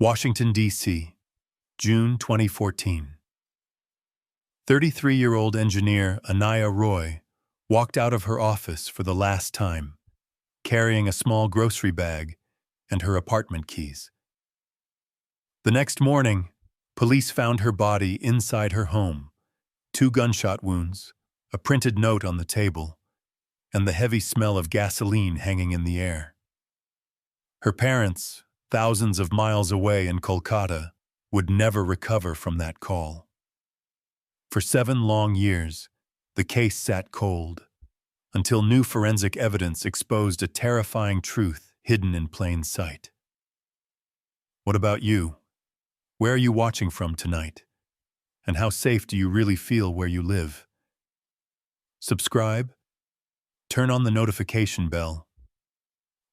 Washington, D.C., June 2014. 33-year-old engineer Anaya Roy walked out of her office for the last time, carrying a small grocery bag and her apartment keys. The next morning, police found her body inside her home, 2 gunshot wounds, a printed note on the table, and the heavy smell of gasoline hanging in the air. Her parents, thousands of miles away in Kolkata, would never recover from that call. For 7 long years, the case sat cold, until new forensic evidence exposed a terrifying truth hidden in plain sight. What about you? Where are you watching from tonight? And how safe do you really feel where you live? Subscribe, turn on the notification bell,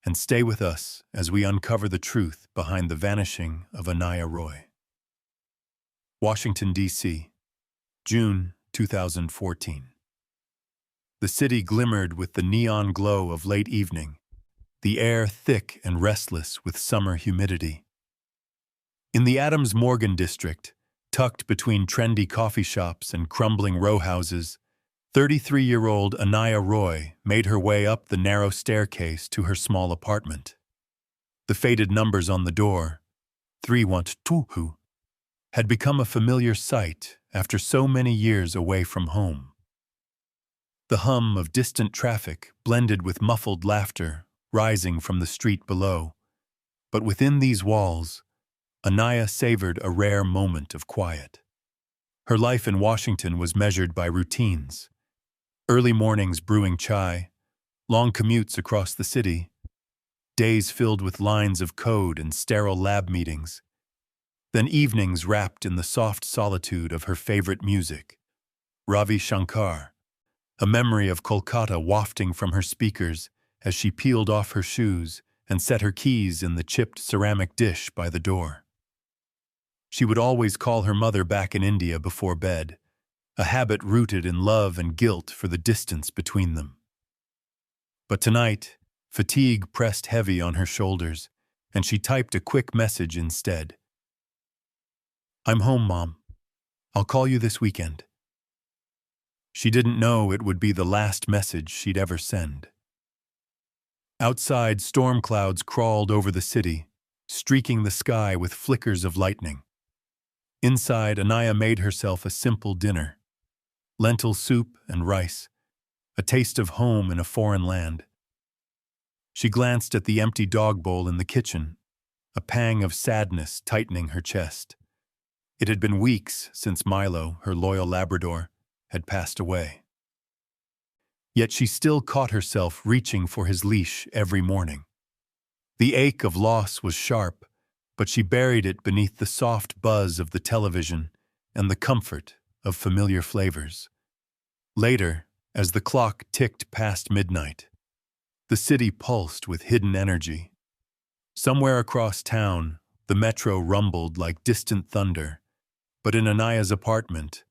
and stay with us as we uncover the truth behind the vanishing of Anaya Roy. Washington, D.C., June 2014. The city glimmered with the neon glow of late evening, the air thick and restless with summer humidity. In the Adams-Morgan district, tucked between trendy coffee shops and crumbling row houses, 33-year-old Anaya Roy made her way up the narrow staircase to her small apartment. The faded numbers on the door, 312, had become a familiar sight after so many years away from home. The hum of distant traffic blended with muffled laughter rising from the street below. But within these walls, Anaya savored a rare moment of quiet. Her life in Washington was measured by routines. Early mornings brewing chai, long commutes across the city, days filled with lines of code and sterile lab meetings, then evenings wrapped in the soft solitude of her favorite music, Ravi Shankar, a memory of Kolkata wafting from her speakers as she peeled off her shoes and set her keys in the chipped ceramic dish by the door. She would always call her mother back in India before bed, a habit rooted in love and guilt for the distance between them. But tonight, fatigue pressed heavy on her shoulders, and she typed a quick message instead. "I'm home, Mom. I'll call you this weekend." She didn't know it would be the last message she'd ever send. Outside, storm clouds crawled over the city, streaking the sky with flickers of lightning. Inside, Anaya made herself a simple dinner: lentil soup and rice, a taste of home in a foreign land. She glanced at the empty dog bowl in the kitchen, a pang of sadness tightening her chest. It had been weeks since Milo, her loyal Labrador, had passed away. Yet she still caught herself reaching for his leash every morning. The ache of loss was sharp, but she buried it beneath the soft buzz of the television and the comfort of familiar flavors. Later, as the clock ticked past midnight, the city pulsed with hidden energy. Somewhere across town, the metro rumbled like distant thunder, but in Anaya's apartment,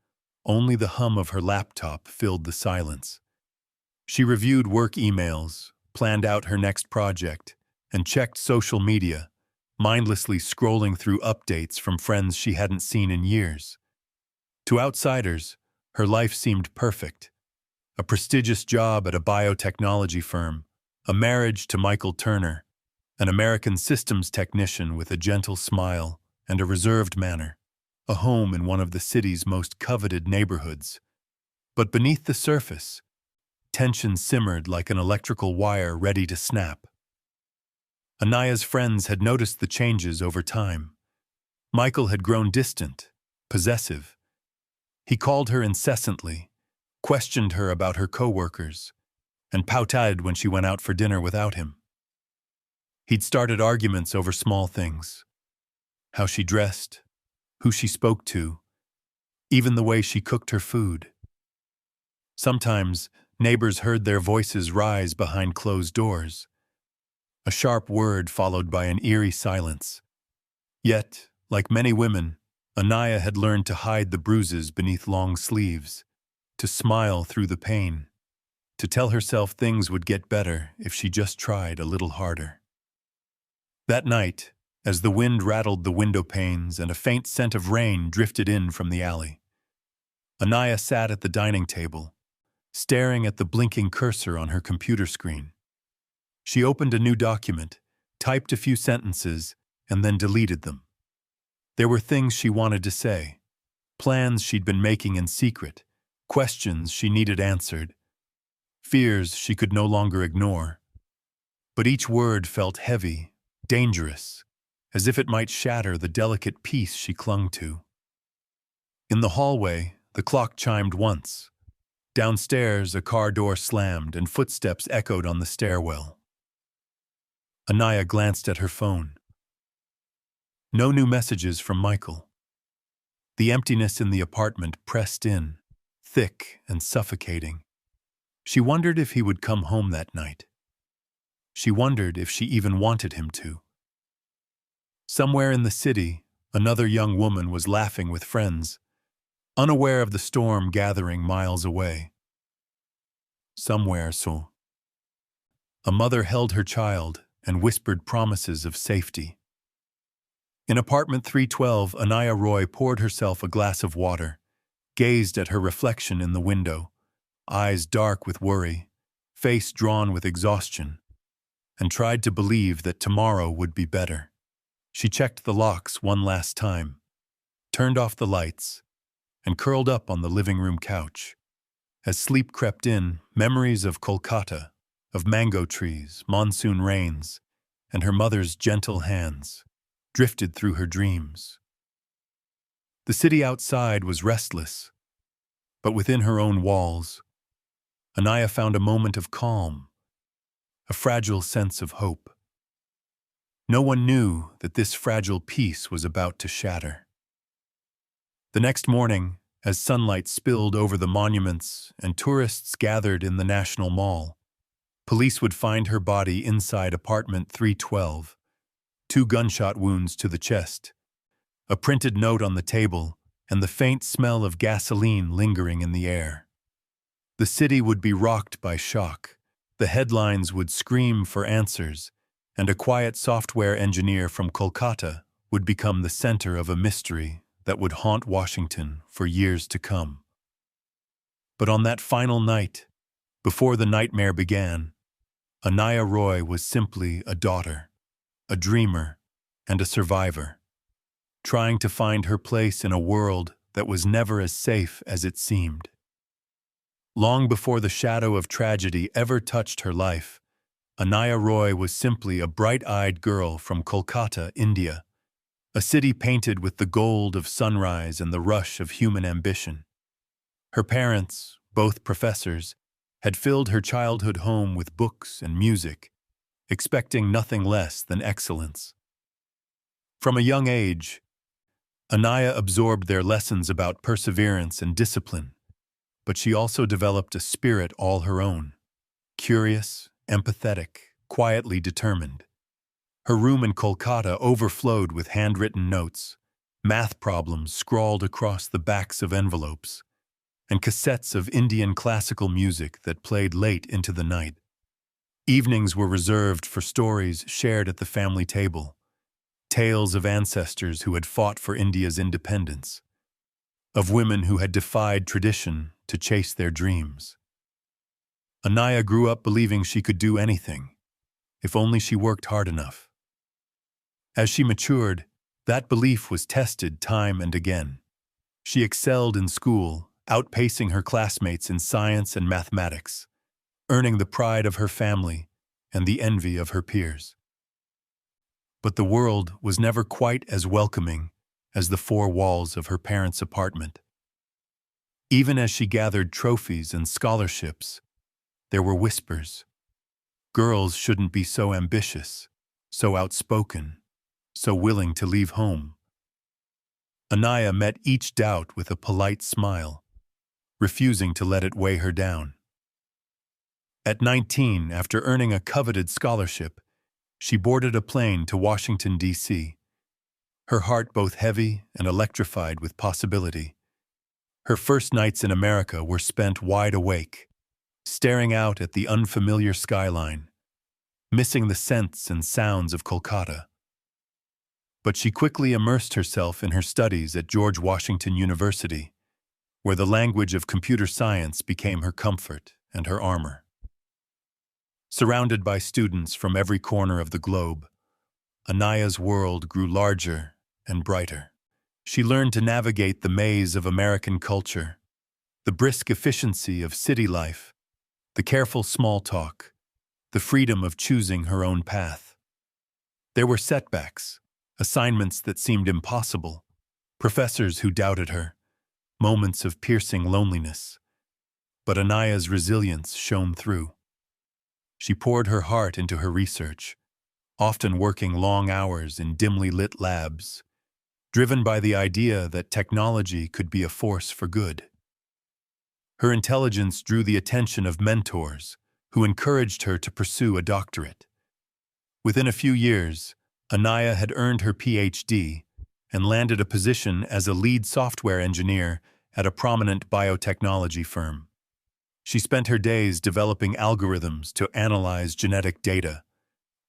only the hum of her laptop filled the silence. She reviewed work emails, planned out her next project, and checked social media, mindlessly scrolling through updates from friends she hadn't seen in years. To outsiders, her life seemed perfect: a prestigious job at a biotechnology firm, a marriage to Michael Turner, an American systems technician with a gentle smile and a reserved manner, a home in one of the city's most coveted neighborhoods. But beneath the surface, tension simmered like an electrical wire ready to snap. Anaya's friends had noticed the changes over time. Michael had grown distant, possessive. He called her incessantly, questioned her about her coworkers, and pouted when she went out for dinner without him. He'd started arguments over small things: how she dressed, who she spoke to, even the way she cooked her food. Sometimes, neighbors heard their voices rise behind closed doors, a sharp word followed by an eerie silence. Yet, like many women, Anaya had learned to hide the bruises beneath long sleeves, to smile through the pain, to tell herself things would get better if she just tried a little harder. That night, as the wind rattled the window panes and a faint scent of rain drifted in from the alley. Anaya sat at the dining table, staring at the blinking cursor on her computer screen. She opened a new document, typed a few sentences, and then deleted them. There were things she wanted to say, plans she'd been making in secret, questions she needed answered, fears she could no longer ignore. But each word felt heavy, dangerous, as if it might shatter the delicate peace she clung to. In the hallway, the clock chimed once. Downstairs, a car door slammed and footsteps echoed on the stairwell. Anaya glanced at her phone. No new messages from Michael. The emptiness in the apartment pressed in, thick and suffocating. She wondered if he would come home that night. She wondered if she even wanted him to. Somewhere in the city, another young woman was laughing with friends, unaware of the storm gathering miles away. Somewhere, so. A mother held her child and whispered promises of safety. In apartment 312, Anaya Roy poured herself a glass of water, gazed at her reflection in the window, eyes dark with worry, face drawn with exhaustion, and tried to believe that tomorrow would be better. She checked the locks one last time, turned off the lights, and curled up on the living room couch. As sleep crept in, memories of Kolkata, of mango trees, monsoon rains, and her mother's gentle hands drifted through her dreams. The city outside was restless, but within her own walls, Anaya found a moment of calm, a fragile sense of hope. No one knew that this fragile peace was about to shatter. The next morning, as sunlight spilled over the monuments and tourists gathered in the National Mall, police would find her body inside apartment 312, 2 gunshot wounds to the chest, a printed note on the table, and the faint smell of gasoline lingering in the air. The city would be rocked by shock. The headlines would scream for answers, and a quiet software engineer from Kolkata would become the center of a mystery that would haunt Washington for years to come. But on that final night, before the nightmare began, Anaya Roy was simply a daughter, a dreamer, and a survivor, trying to find her place in a world that was never as safe as it seemed. Long before the shadow of tragedy ever touched her life, Anaya Roy was simply a bright-eyed girl from Kolkata, India, a city painted with the gold of sunrise and the rush of human ambition. Her parents, both professors, had filled her childhood home with books and music, expecting nothing less than excellence. From a young age, Anaya absorbed their lessons about perseverance and discipline, but she also developed a spirit all her own, curious, empathetic, quietly determined. Her room in Kolkata overflowed with handwritten notes, math problems scrawled across the backs of envelopes, and cassettes of Indian classical music that played late into the night. Evenings were reserved for stories shared at the family table, tales of ancestors who had fought for India's independence, of women who had defied tradition to chase their dreams. Anaya grew up believing she could do anything, if only she worked hard enough. As she matured, that belief was tested time and again. She excelled in school, outpacing her classmates in science and mathematics, earning the pride of her family and the envy of her peers. But the world was never quite as welcoming as the 4 walls of her parents' apartment. Even as she gathered trophies and scholarships, there were whispers. Girls shouldn't be so ambitious, so outspoken, so willing to leave home. Anaya met each doubt with a polite smile, refusing to let it weigh her down. At 19, after earning a coveted scholarship, she boarded a plane to Washington, D.C., her heart both heavy and electrified with possibility. Her first nights in America were spent wide awake, staring out at the unfamiliar skyline, missing the scents and sounds of Kolkata. But she quickly immersed herself in her studies at George Washington University, where the language of computer science became her comfort and her armor. Surrounded by students from every corner of the globe, Anaya's world grew larger and brighter. She learned to navigate the maze of American culture, the brisk efficiency of city life, the careful small talk, the freedom of choosing her own path. There were setbacks, assignments that seemed impossible, professors who doubted her, moments of piercing loneliness. But Anaya's resilience shone through. She poured her heart into her research, often working long hours in dimly lit labs, driven by the idea that technology could be a force for good. Her intelligence drew the attention of mentors who encouraged her to pursue a doctorate. Within a few years, Anaya had earned her PhD and landed a position as a lead software engineer at a prominent biotechnology firm. She spent her days developing algorithms to analyze genetic data,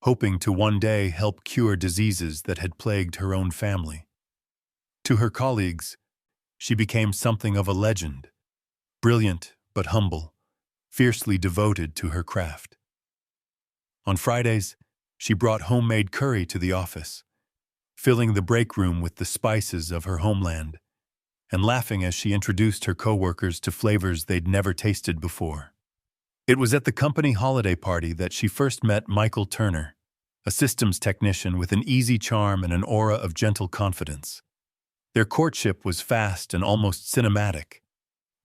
hoping to one day help cure diseases that had plagued her own family. To her colleagues, she became something of a legend, brilliant but humble, fiercely devoted to her craft. On Fridays, she brought homemade curry to the office, filling the break room with the spices of her homeland, and laughing as she introduced her coworkers to flavors they'd never tasted before. It was at the company holiday party that she first met Michael Turner, a systems technician with an easy charm and an aura of gentle confidence. Their courtship was fast and almost cinematic.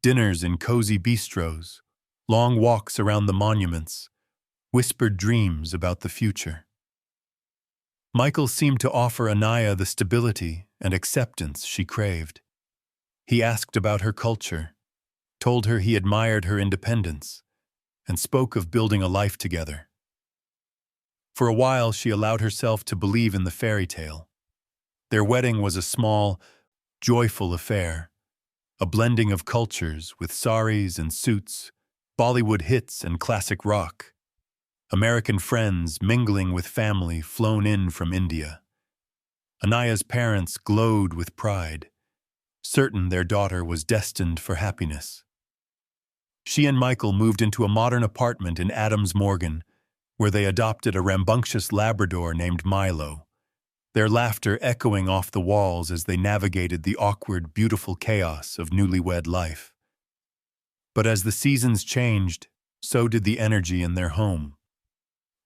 Dinners in cozy bistros, long walks around the monuments, whispered dreams about the future. Michael seemed to offer Anaya the stability and acceptance she craved. He asked about her culture, told her he admired her independence, and spoke of building a life together. For a while, she allowed herself to believe in the fairy tale. Their wedding was a small, joyful affair, a blending of cultures with saris and suits, Bollywood hits and classic rock, American friends mingling with family flown in from India. Anaya's parents glowed with pride, certain their daughter was destined for happiness. She and Michael moved into a modern apartment in Adams Morgan, where they adopted a rambunctious Labrador named Milo, their laughter echoing off the walls as they navigated the awkward, beautiful chaos of newlywed life. But as the seasons changed, so did the energy in their home.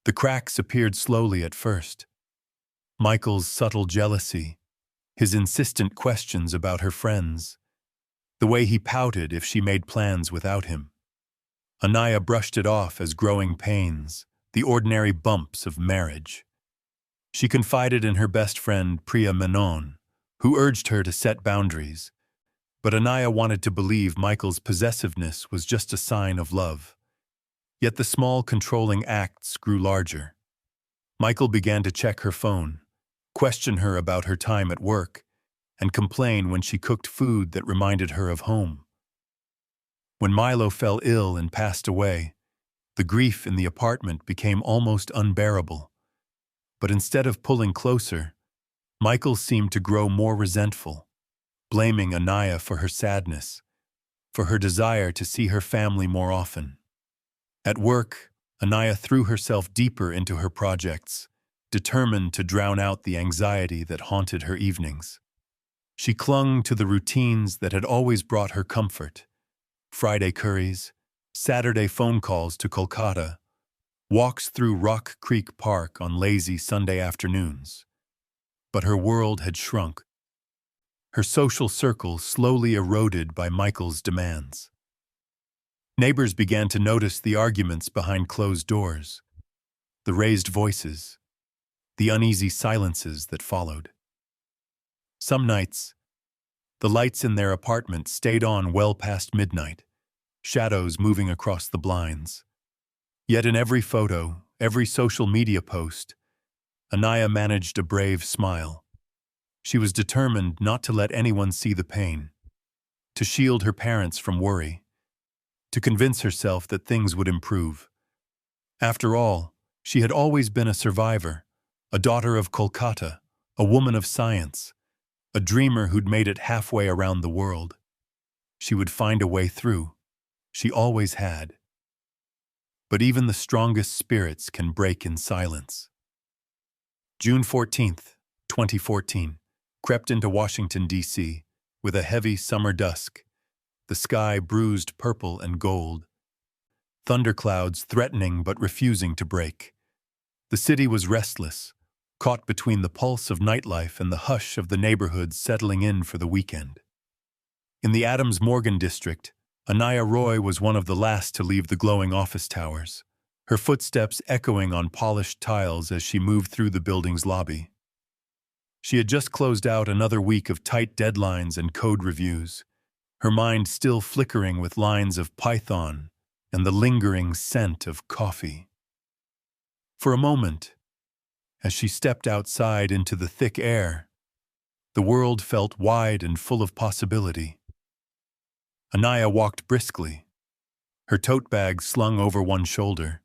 The cracks appeared slowly at first. Michael's subtle jealousy, his insistent questions about her friends, the way he pouted if she made plans without him. Anaya brushed it off as growing pains, the ordinary bumps of marriage. She confided in her best friend Priya Menon, who urged her to set boundaries, but Anaya wanted to believe Michael's possessiveness was just a sign of love. Yet the small controlling acts grew larger. Michael began to check her phone, question her about her time at work, and complain when she cooked food that reminded her of home. When Milo fell ill and passed away, the grief in the apartment became almost unbearable. But instead of pulling closer, Michael seemed to grow more resentful, blaming Anaya for her sadness, for her desire to see her family more often. At work, Anaya threw herself deeper into her projects, determined to drown out the anxiety that haunted her evenings. She clung to the routines that had always brought her comfort: Friday curries, Saturday phone calls to Kolkata, walks through Rock Creek Park on lazy Sunday afternoons. But her world had shrunk, her social circle slowly eroded by Michael's demands. Neighbors began to notice the arguments behind closed doors, the raised voices, the uneasy silences that followed. Some nights, the lights in their apartment stayed on well past midnight, shadows moving across the blinds. Yet in every photo, every social media post, Anaya managed a brave smile. She was determined not to let anyone see the pain, to shield her parents from worry, to convince herself that things would improve. After all, she had always been a survivor, a daughter of Kolkata, a woman of science, a dreamer who'd made it halfway around the world. She would find a way through. She always had. But even the strongest spirits can break in silence. June 14th, 2014, crept into Washington, D.C., with a heavy summer dusk, the sky bruised purple and gold, thunderclouds threatening but refusing to break. The city was restless, caught between the pulse of nightlife and the hush of the neighborhoods settling in for the weekend. In the Adams-Morgan district, Anaya Roy was one of the last to leave the glowing office towers, her footsteps echoing on polished tiles as she moved through the building's lobby. She had just closed out another week of tight deadlines and code reviews, her mind still flickering with lines of Python and the lingering scent of coffee. For a moment, as she stepped outside into the thick air, the world felt wide and full of possibility. Anaya walked briskly, her tote bag slung over one shoulder,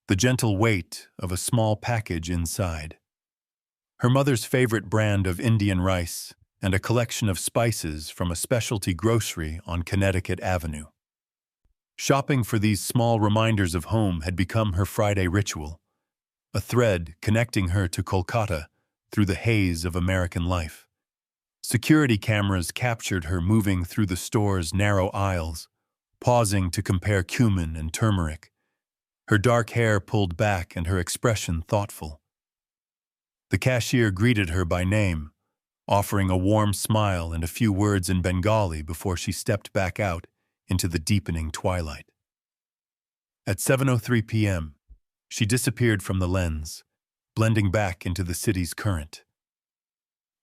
the gentle weight of a small package inside. Her mother's favorite brand of Indian rice and a collection of spices from a specialty grocery on Connecticut Avenue. Shopping for these small reminders of home had become her Friday ritual, a thread connecting her to Kolkata through the haze of American life. Security cameras captured her moving through the store's narrow aisles, pausing to compare cumin and turmeric, her dark hair pulled back and her expression thoughtful. The cashier greeted her by name, offering a warm smile and a few words in Bengali before she stepped back out into the deepening twilight. At 7:03 p.m., she disappeared from the lens, blending back into the city's current.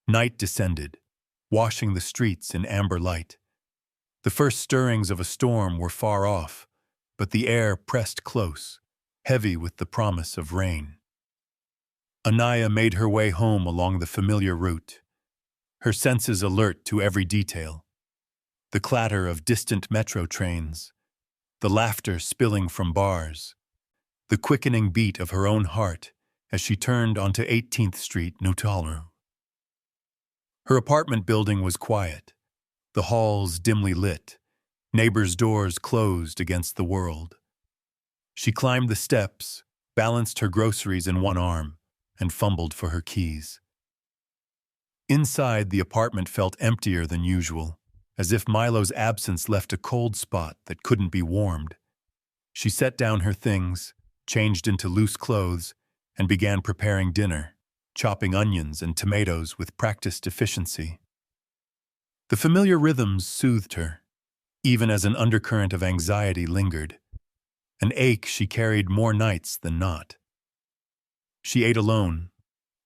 Night descended, washing the streets in amber light. The first stirrings of a storm were far off, but the air pressed close, heavy with the promise of rain. Anaya made her way home along the familiar route, her senses alert to every detail. The clatter of distant metro trains, the laughter spilling from bars, the quickening beat of her own heart as she turned onto 18th Street, Nutalu. Her apartment building was quiet, the halls dimly lit, neighbors' doors closed against the world. She climbed the steps, balanced her groceries in one arm, and fumbled for her keys. Inside, the apartment felt emptier than usual, as if Milo's absence left a cold spot that couldn't be warmed. She set down her things, changed into loose clothes, and began preparing dinner, chopping onions and tomatoes with practiced efficiency. The familiar rhythms soothed her, even as an undercurrent of anxiety lingered, an ache she carried more nights than not. She ate alone,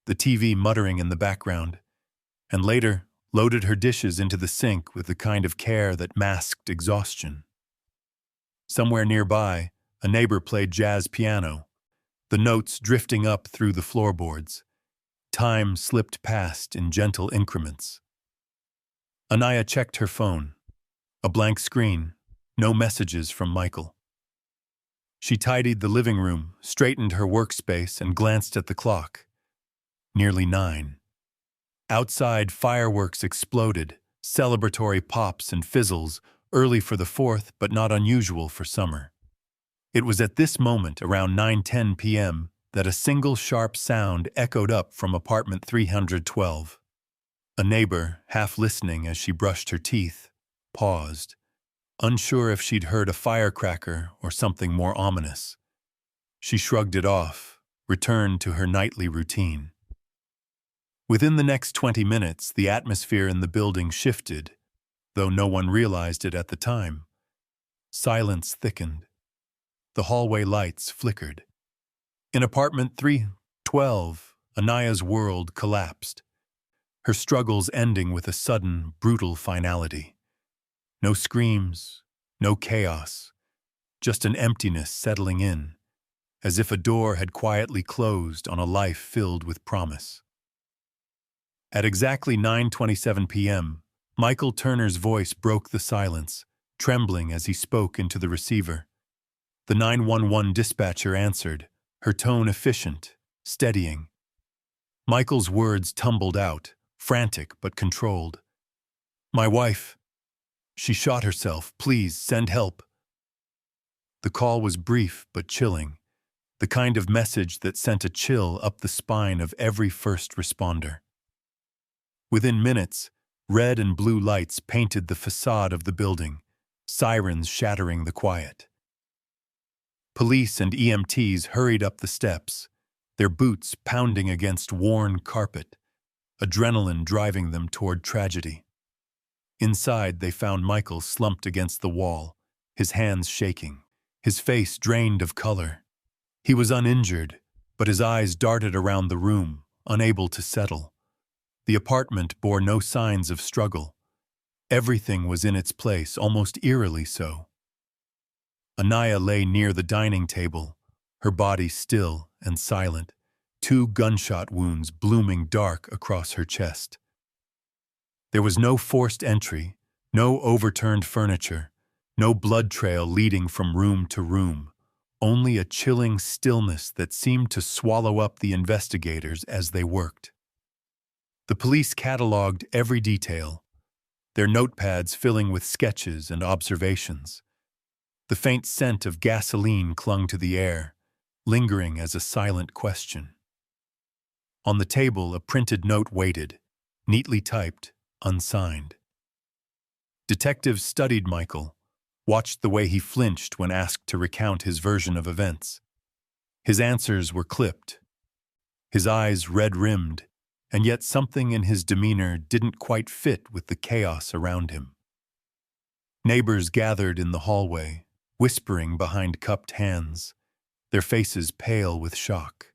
the TV muttering in the background, and later loaded her dishes into the sink with the kind of care that masked exhaustion. Somewhere nearby, a neighbor played jazz piano, the notes drifting up through the floorboards. Time slipped past in gentle increments. Anaya checked her phone. A blank screen, no messages from Michael. She tidied the living room, straightened her workspace, and glanced at the clock. Nearly 9. Outside, fireworks exploded, celebratory pops and fizzles, early for the 4th but not unusual for summer. It was at this moment, around 9:10 p.m., that a single sharp sound echoed up from apartment 312. A neighbor, half listening as she brushed her teeth, paused, unsure if she'd heard a firecracker or something more ominous. She shrugged it off, returned to her nightly routine. Within the next 20 minutes, the atmosphere in the building shifted, though no one realized it at the time. Silence thickened. The hallway lights flickered. In apartment 312, Anaya's world collapsed, her struggles ending with a sudden, brutal finality. No screams, no chaos, just an emptiness settling in, as if a door had quietly closed on a life filled with promise. At exactly 9:27 p.m., Michael Turner's voice broke the silence, trembling as he spoke into the receiver. The 911 dispatcher answered, her tone efficient, steadying. Michael's words tumbled out, frantic but controlled. "My wife. She shot herself. Please, send help." The call was brief but chilling, the kind of message that sent a chill up the spine of every first responder. Within minutes, red and blue lights painted the facade of the building, sirens shattering the quiet. Police and EMTs hurried up the steps, their boots pounding against worn carpet, adrenaline driving them toward tragedy. Inside, they found Michael slumped against the wall, his hands shaking, his face drained of color. He was uninjured, but his eyes darted around the room, unable to settle. The apartment bore no signs of struggle. Everything was in its place, almost eerily so. Anaya lay near the dining table, her body still and silent, 2 gunshot wounds blooming dark across her chest. There was no forced entry, no overturned furniture, no blood trail leading from room to room, only a chilling stillness that seemed to swallow up the investigators as they worked. The police cataloged every detail, their notepads filling with sketches and observations. The faint scent of gasoline clung to the air, lingering as a silent question. On the table, a printed note waited, neatly typed, unsigned. Detectives studied Michael, watched the way he flinched when asked to recount his version of events. His answers were clipped, his eyes red-rimmed, and yet something in his demeanor didn't quite fit with the chaos around him. Neighbors gathered in the hallway, whispering behind cupped hands, their faces pale with shock.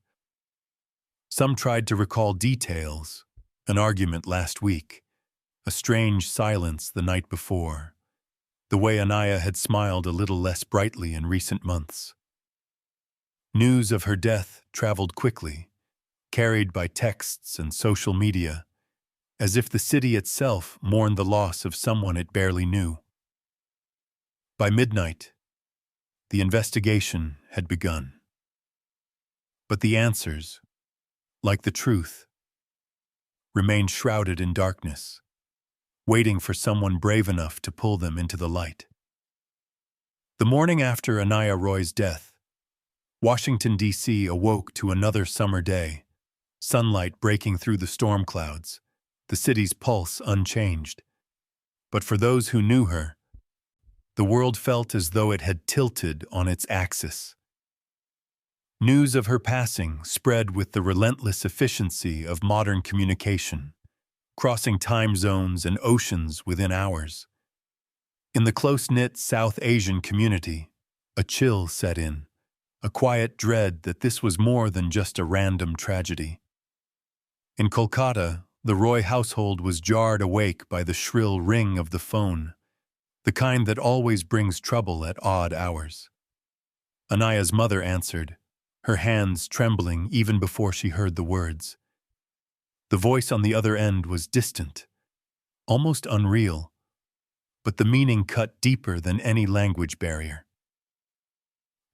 Some tried to recall details, an argument last week, a strange silence the night before, the way Anaya had smiled a little less brightly in recent months. News of her death traveled quickly, carried by texts and social media, as if the city itself mourned the loss of someone it barely knew. By midnight, the investigation had begun. But the answers, like the truth, remained shrouded in darkness, waiting for someone brave enough to pull them into the light. The morning after Anaya Roy's death, Washington, D.C. awoke to another summer day, sunlight breaking through the storm clouds, the city's pulse unchanged. But for those who knew her, the world felt as though it had tilted on its axis. News of her passing spread with the relentless efficiency of modern communication, crossing time zones and oceans within hours. In the close-knit South Asian community, a chill set in, a quiet dread that this was more than just a random tragedy. In Kolkata, the Roy household was jarred awake by the shrill ring of the phone, the kind that always brings trouble at odd hours. Anaya's mother answered, her hands trembling even before she heard the words. The voice on the other end was distant, almost unreal, but the meaning cut deeper than any language barrier.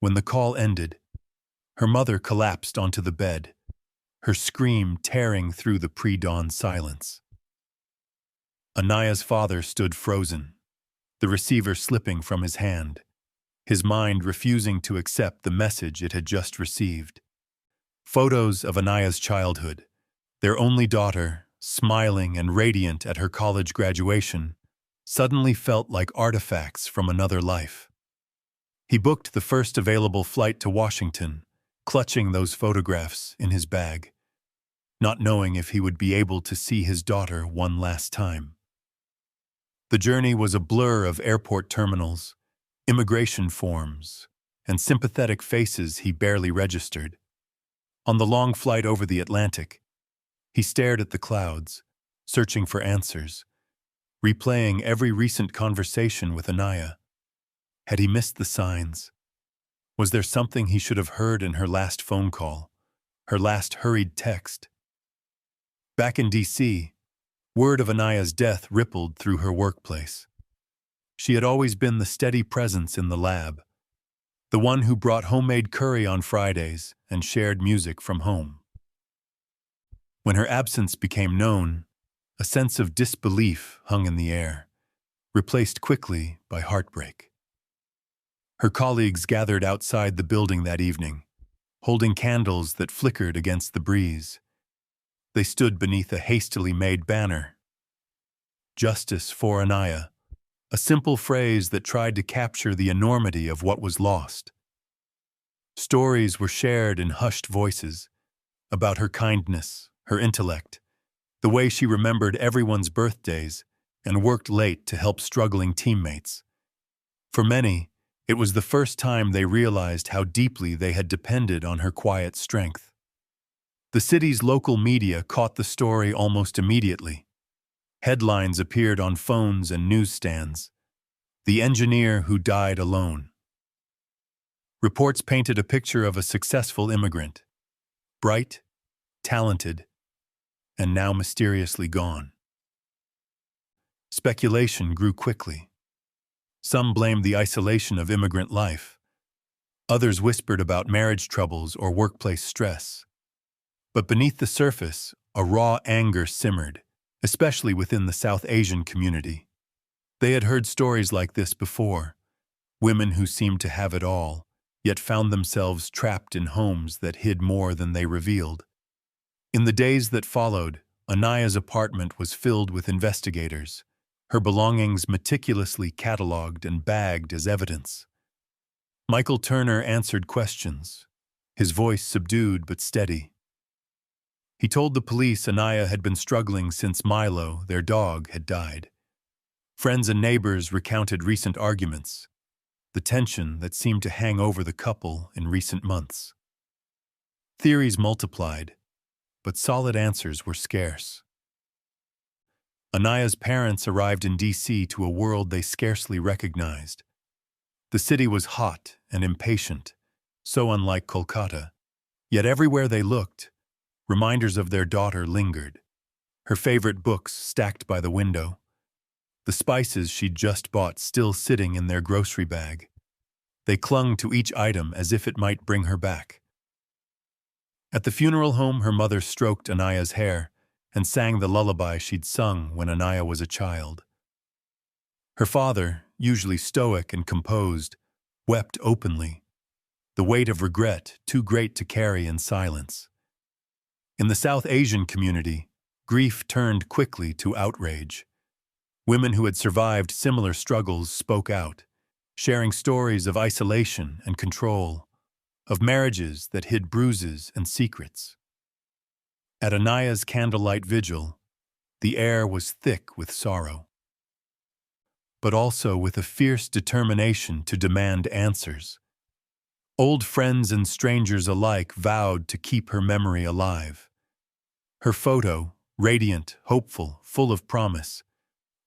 When the call ended, her mother collapsed onto the bed, her scream tearing through the pre-dawn silence. Anaya's father stood frozen, the receiver slipping from his hand, his mind refusing to accept the message it had just received. Photos of Anaya's childhood, their only daughter, smiling and radiant at her college graduation, suddenly felt like artifacts from another life. He booked the first available flight to Washington, clutching those photographs in his bag, not knowing if he would be able to see his daughter one last time. The journey was a blur of airport terminals, immigration forms, and sympathetic faces he barely registered. On the long flight over the Atlantic, he stared at the clouds, searching for answers, replaying every recent conversation with Anaya. Had he missed the signs? Was there something he should have heard in her last phone call, her last hurried text? Back in D.C., word of Anaya's death rippled through her workplace. She had always been the steady presence in the lab, the one who brought homemade curry on Fridays and shared music from home. When her absence became known, a sense of disbelief hung in the air, replaced quickly by heartbreak. Her colleagues gathered outside the building that evening, holding candles that flickered against the breeze. They stood beneath a hastily made banner. "Justice for Anaya," a simple phrase that tried to capture the enormity of what was lost. Stories were shared in hushed voices about her kindness, her intellect, the way she remembered everyone's birthdays and worked late to help struggling teammates. For many, it was the first time they realized how deeply they had depended on her quiet strength. The city's local media caught the story almost immediately. Headlines appeared on phones and newsstands. "The engineer who died alone." Reports painted a picture of a successful immigrant, bright, talented, and now mysteriously gone. Speculation grew quickly. Some blamed the isolation of immigrant life. Others whispered about marriage troubles or workplace stress. But beneath the surface, a raw anger simmered, especially within the South Asian community. They had heard stories like this before, women who seemed to have it all, yet found themselves trapped in homes that hid more than they revealed. In the days that followed, Anaya's apartment was filled with investigators, her belongings meticulously catalogued and bagged as evidence. Michael Turner answered questions, his voice subdued but steady. He told the police Anaya had been struggling since Milo, their dog, had died. Friends and neighbors recounted recent arguments, the tension that seemed to hang over the couple in recent months. Theories multiplied, but solid answers were scarce. Anaya's parents arrived in D.C. to a world they scarcely recognized. The city was hot and impatient, so unlike Kolkata. Yet everywhere they looked, reminders of their daughter lingered. Her favorite books stacked by the window, the spices she'd just bought still sitting in their grocery bag. They clung to each item as if it might bring her back. At the funeral home, her mother stroked Anaya's hair and sang the lullaby she'd sung when Anaya was a child. Her father, usually stoic and composed, wept openly, the weight of regret too great to carry in silence. In the South Asian community, grief turned quickly to outrage. Women who had survived similar struggles spoke out, sharing stories of isolation and control, of marriages that hid bruises and secrets. At Anaya's candlelight vigil, the air was thick with sorrow, but also with a fierce determination to demand answers. Old friends and strangers alike vowed to keep her memory alive. Her photo, radiant, hopeful, full of promise,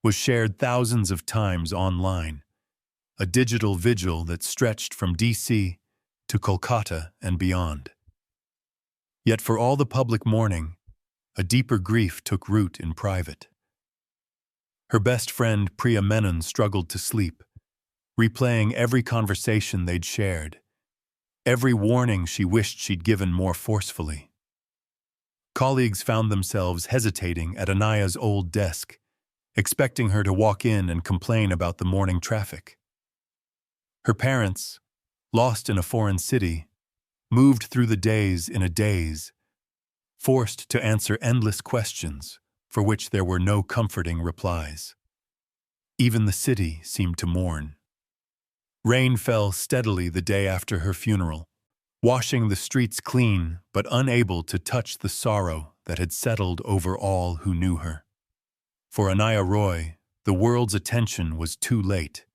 was shared thousands of times online, a digital vigil that stretched from D.C. to Kolkata and beyond. Yet for all the public mourning, a deeper grief took root in private. Her best friend Priya Menon struggled to sleep, replaying every conversation they'd shared, every warning she wished she'd given more forcefully. Colleagues found themselves hesitating at Anaya's old desk, expecting her to walk in and complain about the morning traffic. Her parents, lost in a foreign city, moved through the days in a daze, forced to answer endless questions for which there were no comforting replies. Even the city seemed to mourn. Rain fell steadily the day after her funeral, washing the streets clean but unable to touch the sorrow that had settled over all who knew her. For Anaya Roy, the world's attention was too late,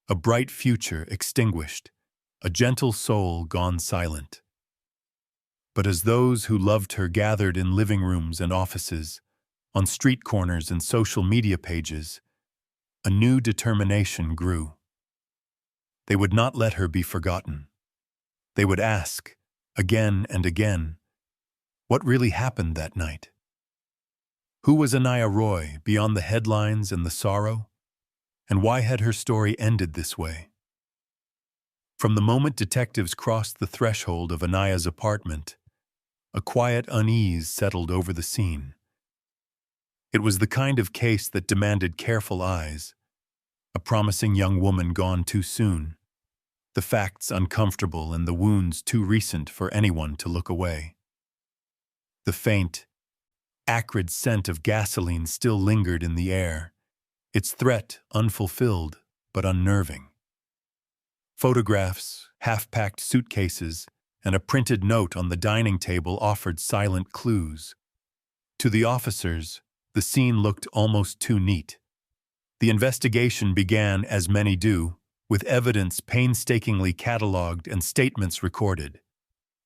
a bright future extinguished, a gentle soul gone silent. But as those who loved her gathered in living rooms and offices, on street corners and social media pages, a new determination grew. They would not let her be forgotten. They would ask, again and again, what really happened that night? Who was Anaya Roy beyond the headlines and the sorrow? And why had her story ended this way? From the moment detectives crossed the threshold of Anaya's apartment, A quiet unease settled over the scene. It was the kind of case that demanded careful eyes. A promising young woman gone too soon. The facts uncomfortable and the wounds too recent for anyone to look away. The faint, acrid scent of gasoline still lingered in the air, its threat unfulfilled but unnerving. Photographs, half-packed suitcases, and a printed note on the dining table offered silent clues. To the officers, the scene looked almost too neat. The investigation began, as many do, with evidence painstakingly catalogued and statements recorded.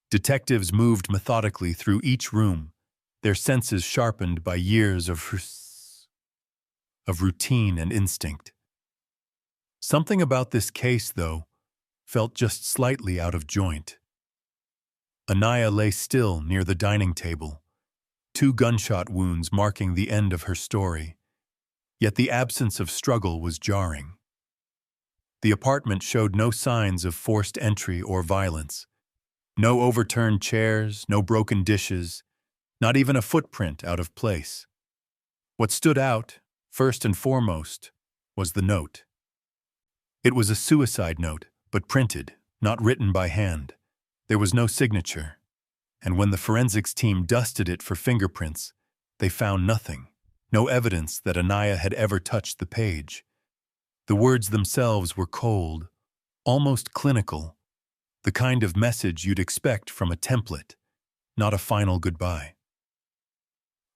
Detectives moved methodically through each room, their senses sharpened by years of routine and instinct. Something about this case, though, felt just slightly out of joint. Anaya lay still near the dining table, 2 gunshot wounds marking the end of her story. Yet the absence of struggle was jarring. The apartment showed no signs of forced entry or violence. No overturned chairs, no broken dishes, not even a footprint out of place. What stood out, first and foremost, was the note. It was a suicide note, but printed, not written by hand. There was no signature, and when the forensics team dusted it for fingerprints, they found nothing, no evidence that Anaya had ever touched the page. The words themselves were cold, almost clinical, the kind of message you'd expect from a template, not a final goodbye.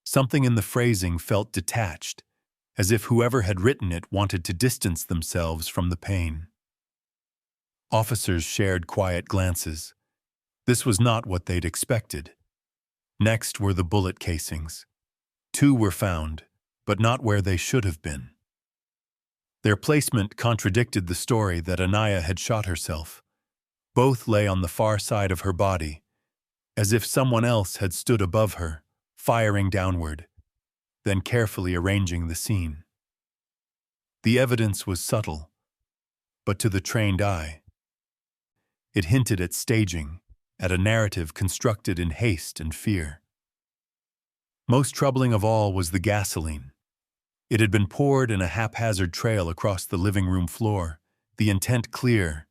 Something in the phrasing felt detached, as if whoever had written it wanted to distance themselves from the pain. Officers shared quiet glances. This was not what they'd expected. Next were the bullet casings. 2 were found, but not where they should have been. Their placement contradicted the story that Anaya had shot herself. Both lay on the far side of her body, as if someone else had stood above her, firing downward, then carefully arranging the scene. The evidence was subtle, but to the trained eye, it hinted at staging, at a narrative constructed in haste and fear. Most troubling of all was the gasoline. It had been poured in a haphazard trail across the living room floor, the intent clear,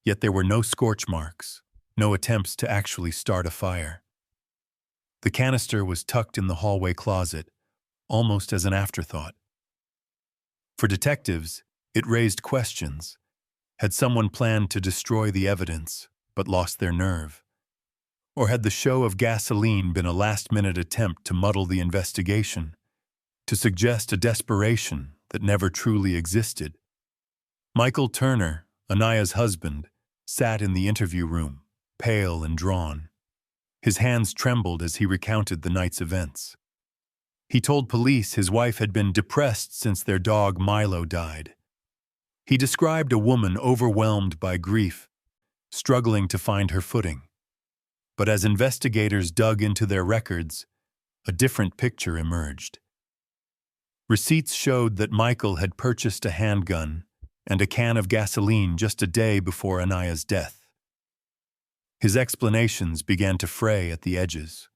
yet there were no scorch marks, no attempts to actually start a fire. The canister was tucked in the hallway closet, almost as an afterthought. For detectives, it raised questions. Had someone planned to destroy the evidence, but lost their nerve? Or had the show of gasoline been a last-minute attempt to muddle the investigation, to suggest a desperation that never truly existed? Michael Turner, Anaya's husband, sat in the interview room, pale and drawn. His hands trembled as he recounted the night's events. He told police his wife had been depressed since their dog Milo died. He described a woman overwhelmed by grief, struggling to find her footing. But as investigators dug into their records, a different picture emerged. Receipts showed that Michael had purchased a handgun and a can of gasoline just a day before Anaya's death. His explanations began to fray at the edges.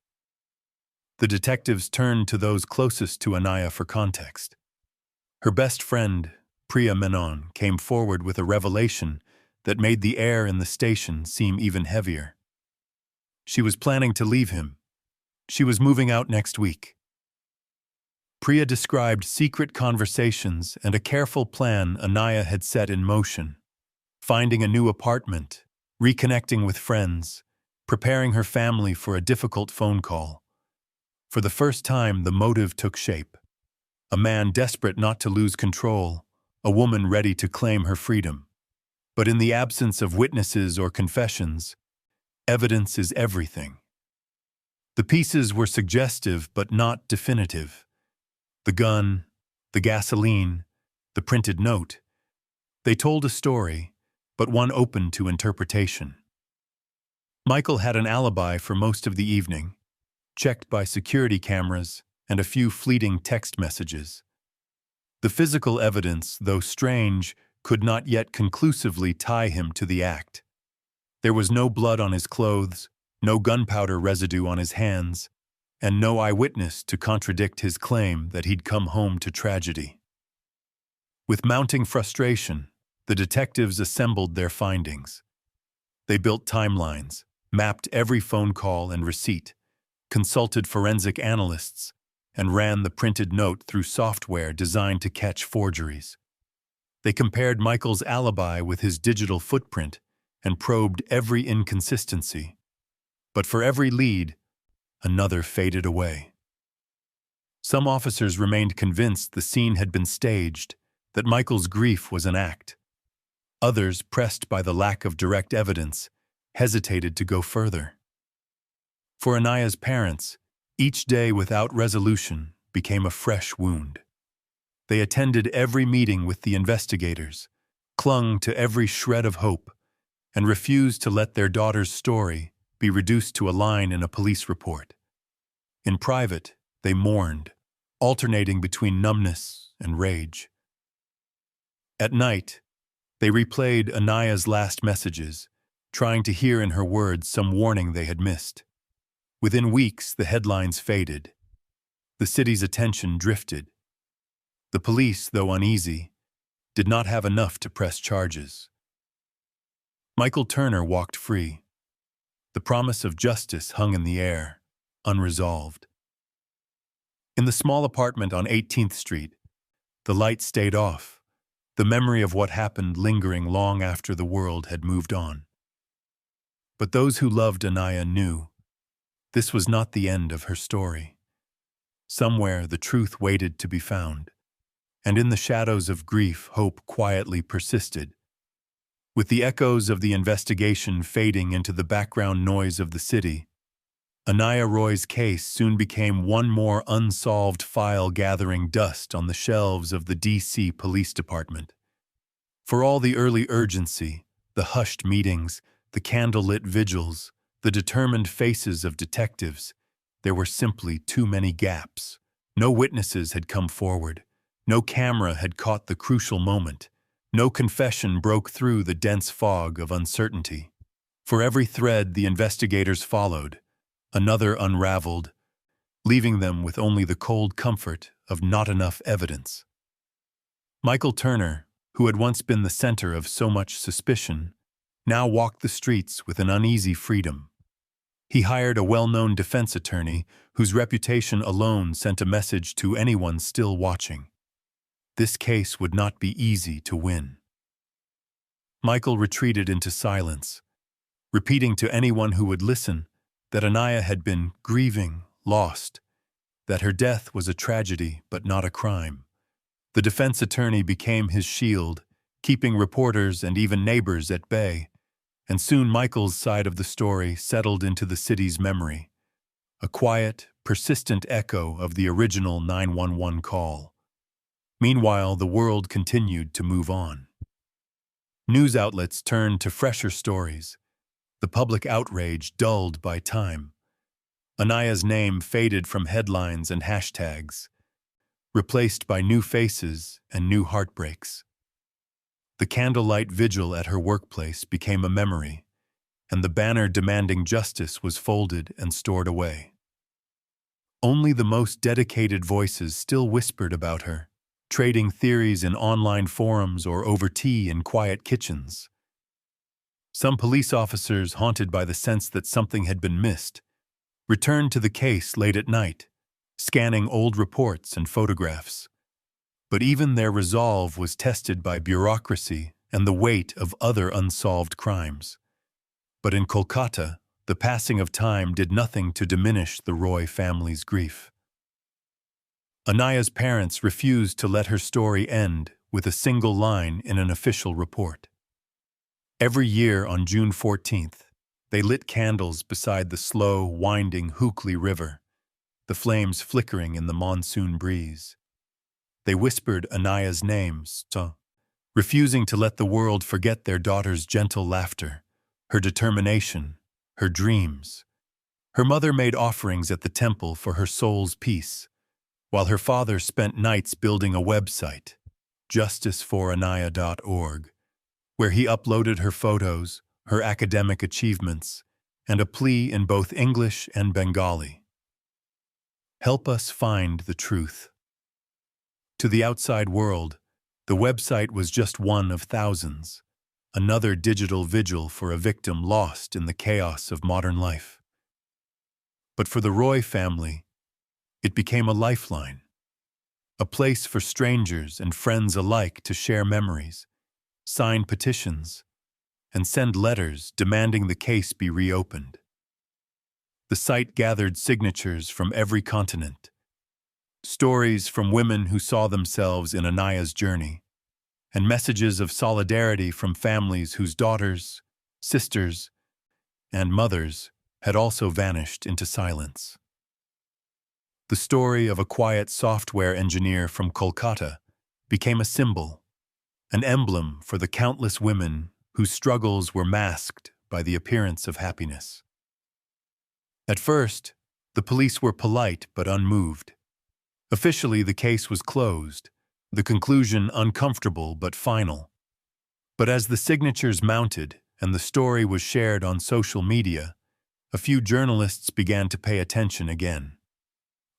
The detectives turned to those closest to Anaya for context. Her best friend, Priya Menon, came forward with a revelation that made the air in the station seem even heavier. She was planning to leave him. She was moving out next week. Priya described secret conversations and a careful plan Anaya had set in motion. Finding a new apartment, reconnecting with friends, preparing her family for a difficult phone call. For the first time, the motive took shape. A man desperate not to lose control, a woman ready to claim her freedom. But in the absence of witnesses or confessions, evidence is everything. The pieces were suggestive but not definitive. The gun, the gasoline, the printed note. They told a story, but one open to interpretation. Michael had an alibi for most of the evening, checked by security cameras and a few fleeting text messages. The physical evidence, though strange, could not yet conclusively tie him to the act. There was no blood on his clothes, no gunpowder residue on his hands, and no eyewitness to contradict his claim that he'd come home to tragedy. With mounting frustration, the detectives assembled their findings. They built timelines, mapped every phone call and receipt, consulted forensic analysts, and ran the printed note through software designed to catch forgeries. They compared Michael's alibi with his digital footprint and probed every inconsistency. But for every lead, another faded away. Some officers remained convinced the scene had been staged, that Michael's grief was an act. Others, pressed by the lack of direct evidence, hesitated to go further. For Anaya's parents, each day without resolution became a fresh wound. They attended every meeting with the investigators, clung to every shred of hope, and refused to let their daughter's story be reduced to a line in a police report. In private, they mourned, alternating between numbness and rage. At night, they replayed Anaya's last messages, trying to hear in her words some warning they had missed. Within weeks, the headlines faded. The city's attention drifted. The police, though uneasy, did not have enough to press charges. Michael Turner walked free. The promise of justice hung in the air, unresolved. In the small apartment on 18th Street, the light stayed off, the memory of what happened lingering long after the world had moved on. But those who loved Anaya knew this was not the end of her story. Somewhere the truth waited to be found, and in the shadows of grief, hope quietly persisted. With the echoes of the investigation fading into the background noise of the city, Anaya Roy's case soon became one more unsolved file gathering dust on the shelves of the D.C. Police Department. For all the early urgency, the hushed meetings, the candlelit vigils, the determined faces of detectives, there were simply too many gaps. No witnesses had come forward. No camera had caught the crucial moment. No confession broke through the dense fog of uncertainty. For every thread the investigators followed, another unraveled, leaving them with only the cold comfort of not enough evidence. Michael Turner, who had once been the center of so much suspicion, now walked the streets with an uneasy freedom. He hired a well-known defense attorney whose reputation alone sent a message to anyone still watching. This case would not be easy to win. Michael retreated into silence, repeating to anyone who would listen that Anaya had been grieving, lost, that her death was a tragedy but not a crime. The defense attorney became his shield, keeping reporters and even neighbors at bay, and soon Michael's side of the story settled into the city's memory, a quiet, persistent echo of the original 911 call. Meanwhile, the world continued to move on. News outlets turned to fresher stories, the public outrage dulled by time. Anaya's name faded from headlines and hashtags, replaced by new faces and new heartbreaks. The candlelight vigil at her workplace became a memory, and the banner demanding justice was folded and stored away. Only the most dedicated voices still whispered about her, trading theories in online forums or over tea in quiet kitchens. Some police officers, haunted by the sense that something had been missed, returned to the case late at night, scanning old reports and photographs. But even their resolve was tested by bureaucracy and the weight of other unsolved crimes. But in Kolkata, the passing of time did nothing to diminish the Roy family's grief. Anaya's parents refused to let her story end with a single line in an official report. Every year on June 14th, they lit candles beside the slow, winding Hooghly River, the flames flickering in the monsoon breeze. They whispered Anaya's name, refusing to let the world forget their daughter's gentle laughter, her determination, her dreams. Her mother made offerings at the temple for her soul's peace, while her father spent nights building a website, justiceforanaya.org, where he uploaded her photos, her academic achievements, and a plea in both English and Bengali. Help us find the truth. To the outside world, the website was just one of thousands, another digital vigil for a victim lost in the chaos of modern life. But for the Roy family, it became a lifeline, a place for strangers and friends alike to share memories, sign petitions, and send letters demanding the case be reopened. The site gathered signatures from every continent, stories from women who saw themselves in Anaya's journey, and messages of solidarity from families whose daughters, sisters, and mothers had also vanished into silence. The story of a quiet software engineer from Kolkata became a symbol, an emblem for the countless women whose struggles were masked by the appearance of happiness. At first, the police were polite but unmoved. Officially, the case was closed, the conclusion uncomfortable but final. But as the signatures mounted and the story was shared on social media, a few journalists began to pay attention again.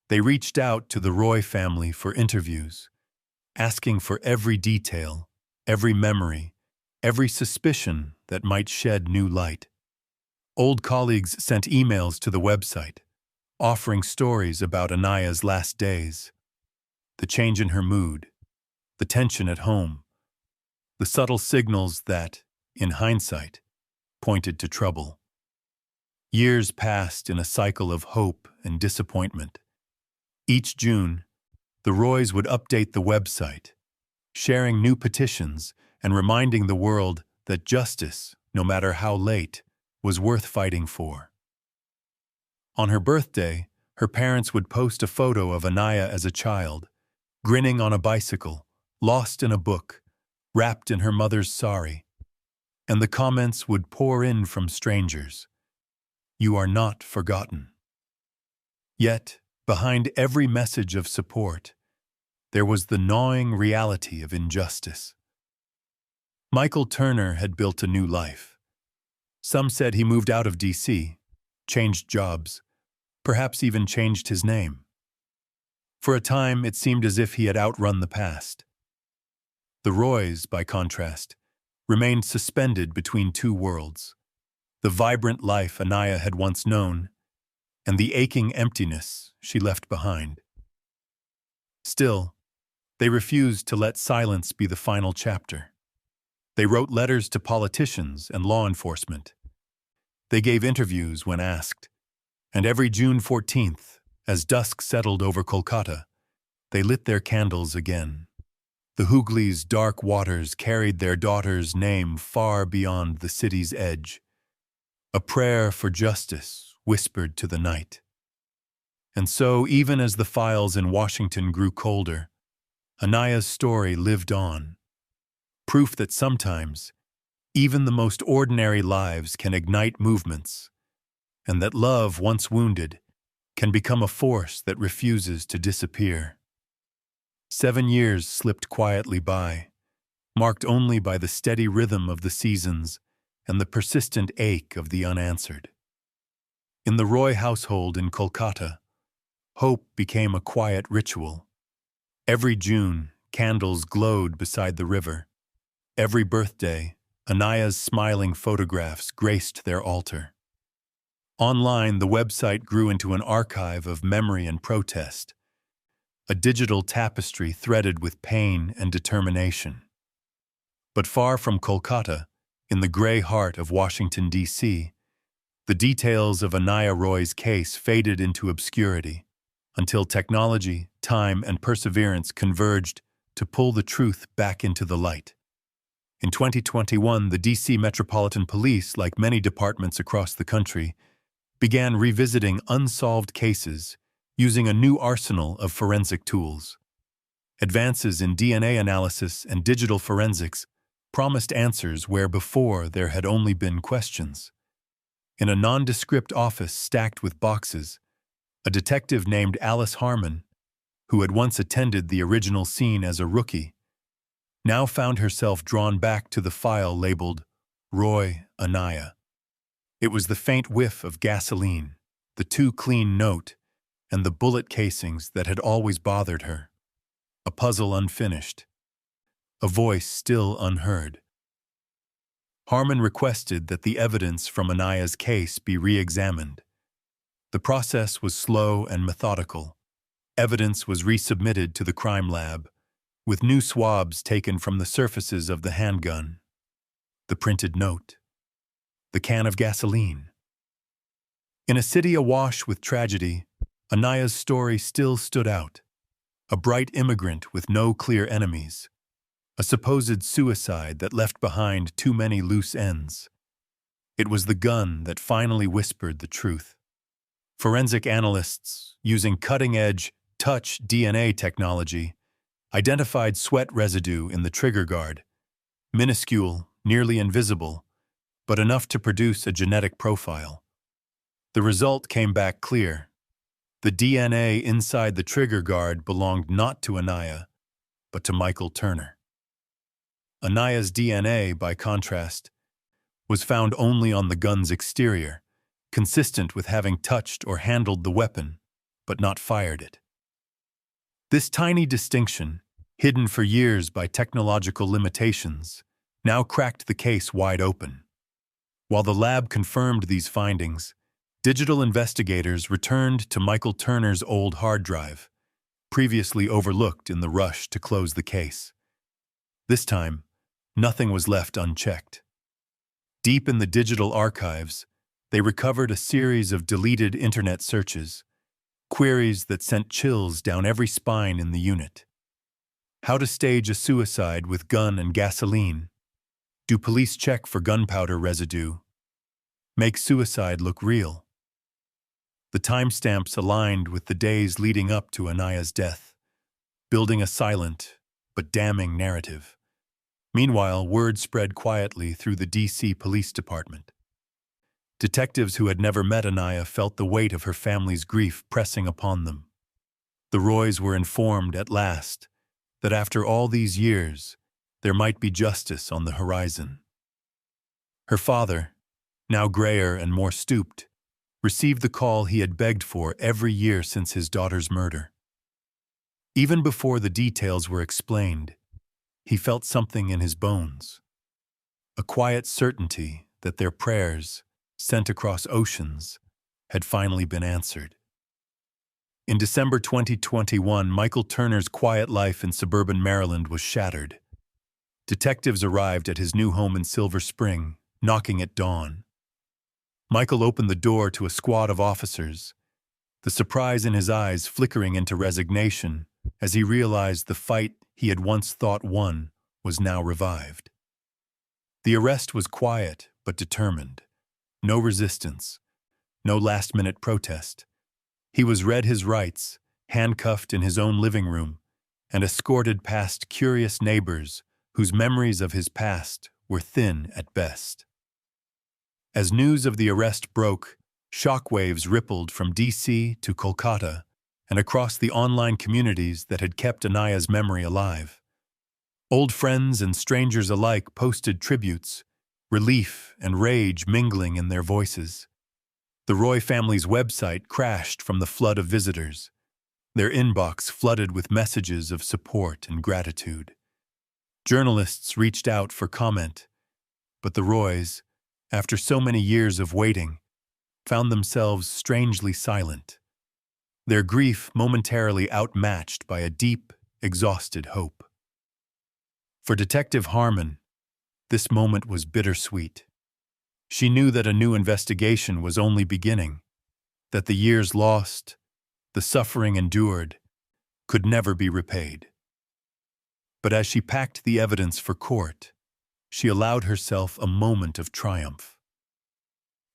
They reached out to the Roy family for interviews, asking for every detail, every memory, every suspicion that might shed new light. Old colleagues sent emails to the website, offering stories about Anaya's last days, the change in her mood, the tension at home, the subtle signals that, in hindsight, pointed to trouble. Years passed in a cycle of hope and disappointment. Each June, the Roys would update the website, sharing new petitions and reminding the world that justice, no matter how late, was worth fighting for. On her birthday, her parents would post a photo of Anaya as a child, grinning on a bicycle, lost in a book, wrapped in her mother's sari. And the comments would pour in from strangers. "You are not forgotten." Yet, behind every message of support, there was the gnawing reality of injustice. Michael Turner had built a new life. Some said he moved out of D.C., changed jobs, perhaps even changed his name. For a time, it seemed as if he had outrun the past. The Roys, by contrast, remained suspended between two worlds, the vibrant life Anaya had once known and the aching emptiness she left behind. Still, they refused to let silence be the final chapter. They wrote letters to politicians and law enforcement. They gave interviews when asked. And every June 14th, as dusk settled over Kolkata, they lit their candles again. The Hugli's dark waters carried their daughter's name far beyond the city's edge. A prayer for justice whispered to the night. And so, even as the files in Washington grew colder, Anaya's story lived on. Proof that sometimes, even the most ordinary lives can ignite movements, and that love, once wounded, can become a force that refuses to disappear. 7 years slipped quietly by, marked only by the steady rhythm of the seasons and the persistent ache of the unanswered. In the Roy household in Kolkata, hope became a quiet ritual. Every June, candles glowed beside the river. Every birthday, Anaya's smiling photographs graced their altar. Online, the website grew into an archive of memory and protest, a digital tapestry threaded with pain and determination. But far from Kolkata, in the gray heart of Washington, D.C., the details of Anaya Roy's case faded into obscurity, until technology, time, and perseverance converged to pull the truth back into the light. In 2021, the D.C. Metropolitan Police, like many departments across the country, began revisiting unsolved cases using a new arsenal of forensic tools. Advances in DNA analysis and digital forensics promised answers where before there had only been questions. In a nondescript office stacked with boxes, a detective named Alice Harmon, who had once attended the original scene as a rookie, now found herself drawn back to the file labeled Roy Anaya. It was the faint whiff of gasoline, the too clean note, and the bullet casings that had always bothered her. A puzzle unfinished. A voice still unheard. Harmon requested that the evidence from Anaya's case be re-examined. The process was slow and methodical. Evidence was resubmitted to the crime lab, with new swabs taken from the surfaces of the handgun, the printed note, the can of gasoline. In a city awash with tragedy, Anaya's story still stood out. A bright immigrant with no clear enemies. A supposed suicide that left behind too many loose ends. It was the gun that finally whispered the truth. Forensic analysts, using cutting-edge touch DNA technology, identified sweat residue in the trigger guard, minuscule, nearly invisible, but enough to produce a genetic profile. The result came back clear. The DNA inside the trigger guard belonged not to Anaya, but to Michael Turner. Anaya's DNA, by contrast, was found only on the gun's exterior, consistent with having touched or handled the weapon, but not fired it. This tiny distinction, hidden for years by technological limitations, now cracked the case wide open. While the lab confirmed these findings, digital investigators returned to Michael Turner's old hard drive, previously overlooked in the rush to close the case. This time, nothing was left unchecked. Deep in the digital archives, they recovered a series of deleted internet searches, queries that sent chills down every spine in the unit. How to stage a suicide with gun and gasoline? Do police check for gunpowder residue? Make suicide look real? The timestamps aligned with the days leading up to Anaya's death, building a silent but damning narrative. Meanwhile, word spread quietly through the D.C. Police Department. Detectives who had never met Anaya felt the weight of her family's grief pressing upon them. The Roys were informed at last that after all these years, there might be justice on the horizon. Her father, now grayer and more stooped, received the call he had begged for every year since his daughter's murder. Even before the details were explained, he felt something in his bones, a quiet certainty that their prayers, sent across oceans, had finally been answered. In December 2021, Michael Turner's quiet life in suburban Maryland was shattered. Detectives arrived at his new home in Silver Spring, knocking at dawn. Michael opened the door to a squad of officers, the surprise in his eyes flickering into resignation as he realized the fight he had once thought won was now revived. The arrest was quiet but determined. No resistance, no last-minute protest. He was read his rights, handcuffed in his own living room, and escorted past curious neighbors whose memories of his past were thin at best. As news of the arrest broke, shockwaves rippled from D.C. to Kolkata and across the online communities that had kept Anaya's memory alive. Old friends and strangers alike posted tributes, relief and rage mingling in their voices. The Roy family's website crashed from the flood of visitors, their inbox flooded with messages of support and gratitude. Journalists reached out for comment, but the Roys, after so many years of waiting, found themselves strangely silent, their grief momentarily outmatched by a deep, exhausted hope. For Detective Harmon, this moment was bittersweet. She knew that a new investigation was only beginning, that the years lost, the suffering endured, could never be repaid. But as she packed the evidence for court, she allowed herself a moment of triumph.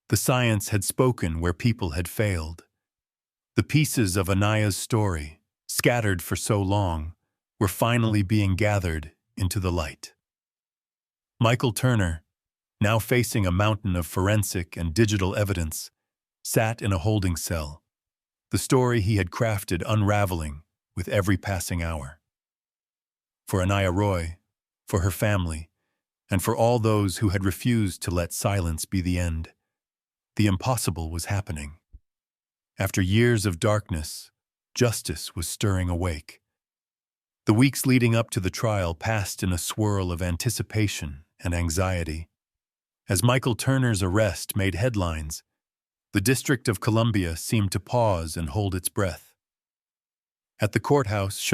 The science had spoken where people had failed. The pieces of Anaya's story, scattered for so long, were finally being gathered into the light. Michael Turner, now facing a mountain of forensic and digital evidence, sat in a holding cell, the story he had crafted unraveling with every passing hour. For Anaya Roy, for her family, and for all those who had refused to let silence be the end, The impossible was happening. After years of darkness, justice was stirring awake. The weeks leading up to the trial passed in a swirl of anticipation and anxiety. As Michael Turner's arrest made headlines, the District of Columbia seemed to pause and hold its breath. At the courthouse,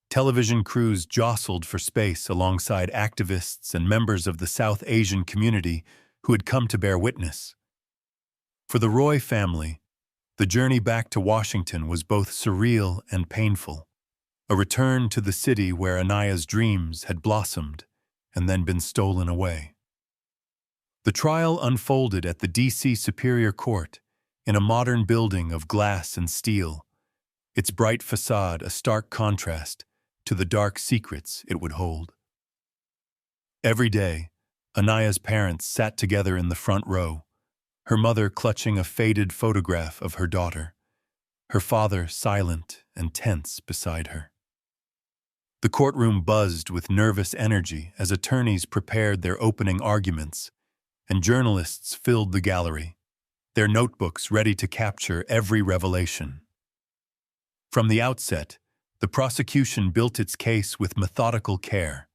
television crews jostled for space alongside activists and members of the South Asian community who had come to bear witness. For the Roy family, the journey back to Washington was both surreal and painful, a return to the city where Anaya's dreams had blossomed and then been stolen away. The trial unfolded at the D.C. Superior Court in a modern building of glass and steel, its bright facade a stark contrast to the dark secrets it would hold. Every day, Anaya's parents sat together in the front row, her mother clutching a faded photograph of her daughter, her father silent and tense beside her. The courtroom buzzed with nervous energy as attorneys prepared their opening arguments, and journalists filled the gallery, their notebooks ready to capture every revelation. From the outset, the prosecution built its case with methodical care,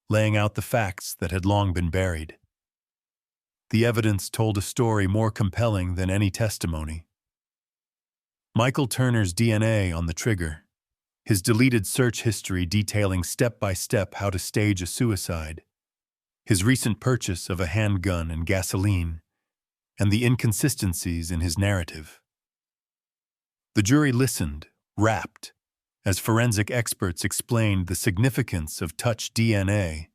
laying out the facts that had long been buried. The evidence told a story more compelling than any testimony. Michael Turner's DNA on the trigger, his deleted search history detailing step-by-step how to stage a suicide, his recent purchase of a handgun and gasoline, and the inconsistencies in his narrative. The jury listened, rapt, as forensic experts explained the significance of touch DNA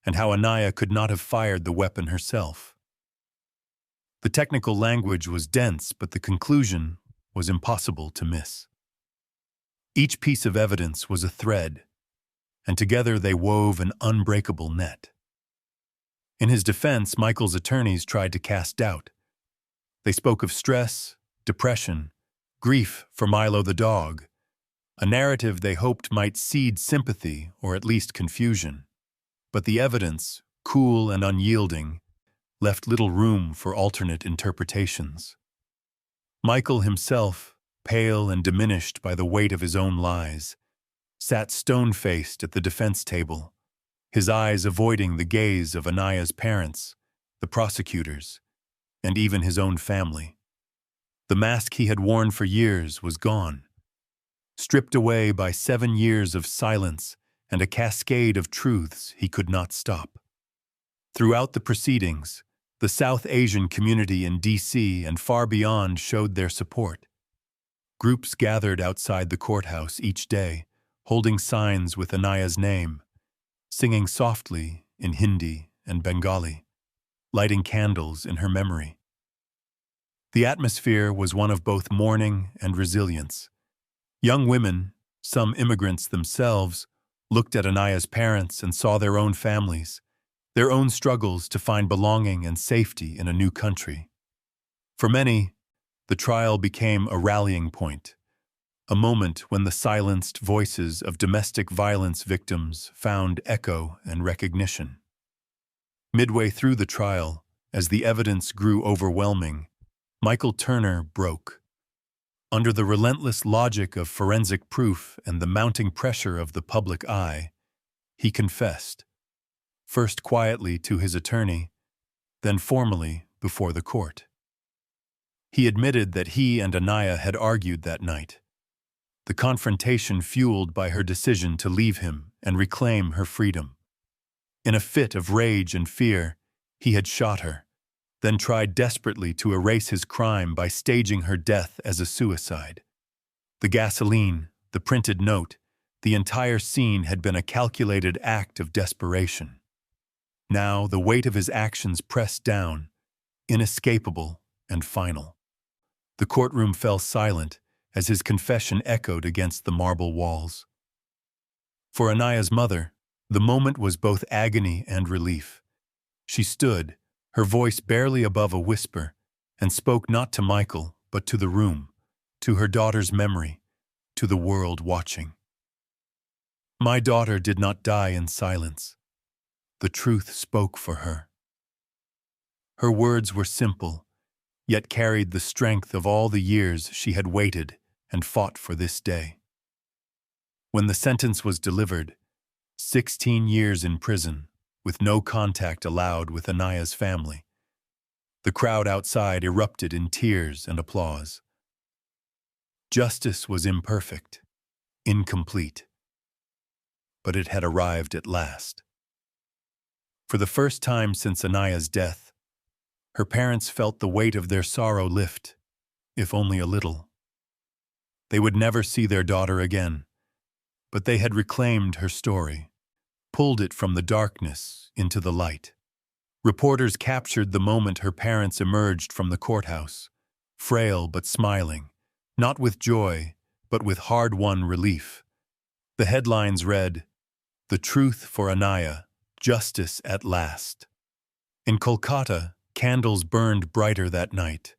and how Anaya could not have fired the weapon herself. The technical language was dense, but the conclusion was impossible to miss. Each piece of evidence was a thread, and together they wove an unbreakable net. In his defense, Michael's attorneys tried to cast doubt. They spoke of stress, depression, grief for Milo the dog, a narrative they hoped might seed sympathy or at least confusion. But the evidence, cool and unyielding, left little room for alternate interpretations. Michael himself, pale and diminished by the weight of his own lies, sat stone-faced at the defense table, his eyes avoiding the gaze of Anaya's parents, the prosecutors, and even his own family. The mask he had worn for years was gone, stripped away by 7 years of silence and a cascade of truths he could not stop. Throughout the proceedings, the South Asian community in D.C. and far beyond showed their support. Groups gathered outside the courthouse each day, holding signs with Anaya's name, singing softly in Hindi and Bengali, lighting candles in her memory. The atmosphere was one of both mourning and resilience. Young women, some immigrants themselves, looked at Anaya's parents and saw their own families, their own struggles to find belonging and safety in a new country. For many, the trial became a rallying point, a moment when the silenced voices of domestic violence victims found echo and recognition. Midway through the trial, as the evidence grew overwhelming, Michael Turner broke. Under the relentless logic of forensic proof and the mounting pressure of the public eye, he confessed, first quietly to his attorney, then formally before the court. He admitted that he and Anaya had argued that night, the confrontation fueled by her decision to leave him and reclaim her freedom. In a fit of rage and fear, he had shot her, then tried desperately to erase his crime by staging her death as a suicide. The gasoline, the printed note, the entire scene had been a calculated act of desperation. Now the weight of his actions pressed down, inescapable and final. The courtroom fell silent as his confession echoed against the marble walls. For Anaya's mother, the moment was both agony and relief. She stood, her voice barely above a whisper, and spoke not to Michael, but to the room, to her daughter's memory, to the world watching. My daughter did not die in silence. The truth spoke for her. Her words were simple, yet carried the strength of all the years she had waited and fought for this day. When the sentence was delivered, 16 years in prison, with no contact allowed with Anaya's family, the crowd outside erupted in tears and applause. Justice was imperfect, incomplete, but it had arrived at last. For the first time since Anaya's death, her parents felt the weight of their sorrow lift, if only a little. They would never see their daughter again, but they had reclaimed her story, pulled it from the darkness into the light. Reporters captured the moment her parents emerged from the courthouse, frail but smiling, not with joy, but with hard-won relief. The headlines read, "The Truth for Anaya, Justice at Last." In Kolkata, candles burned brighter that night.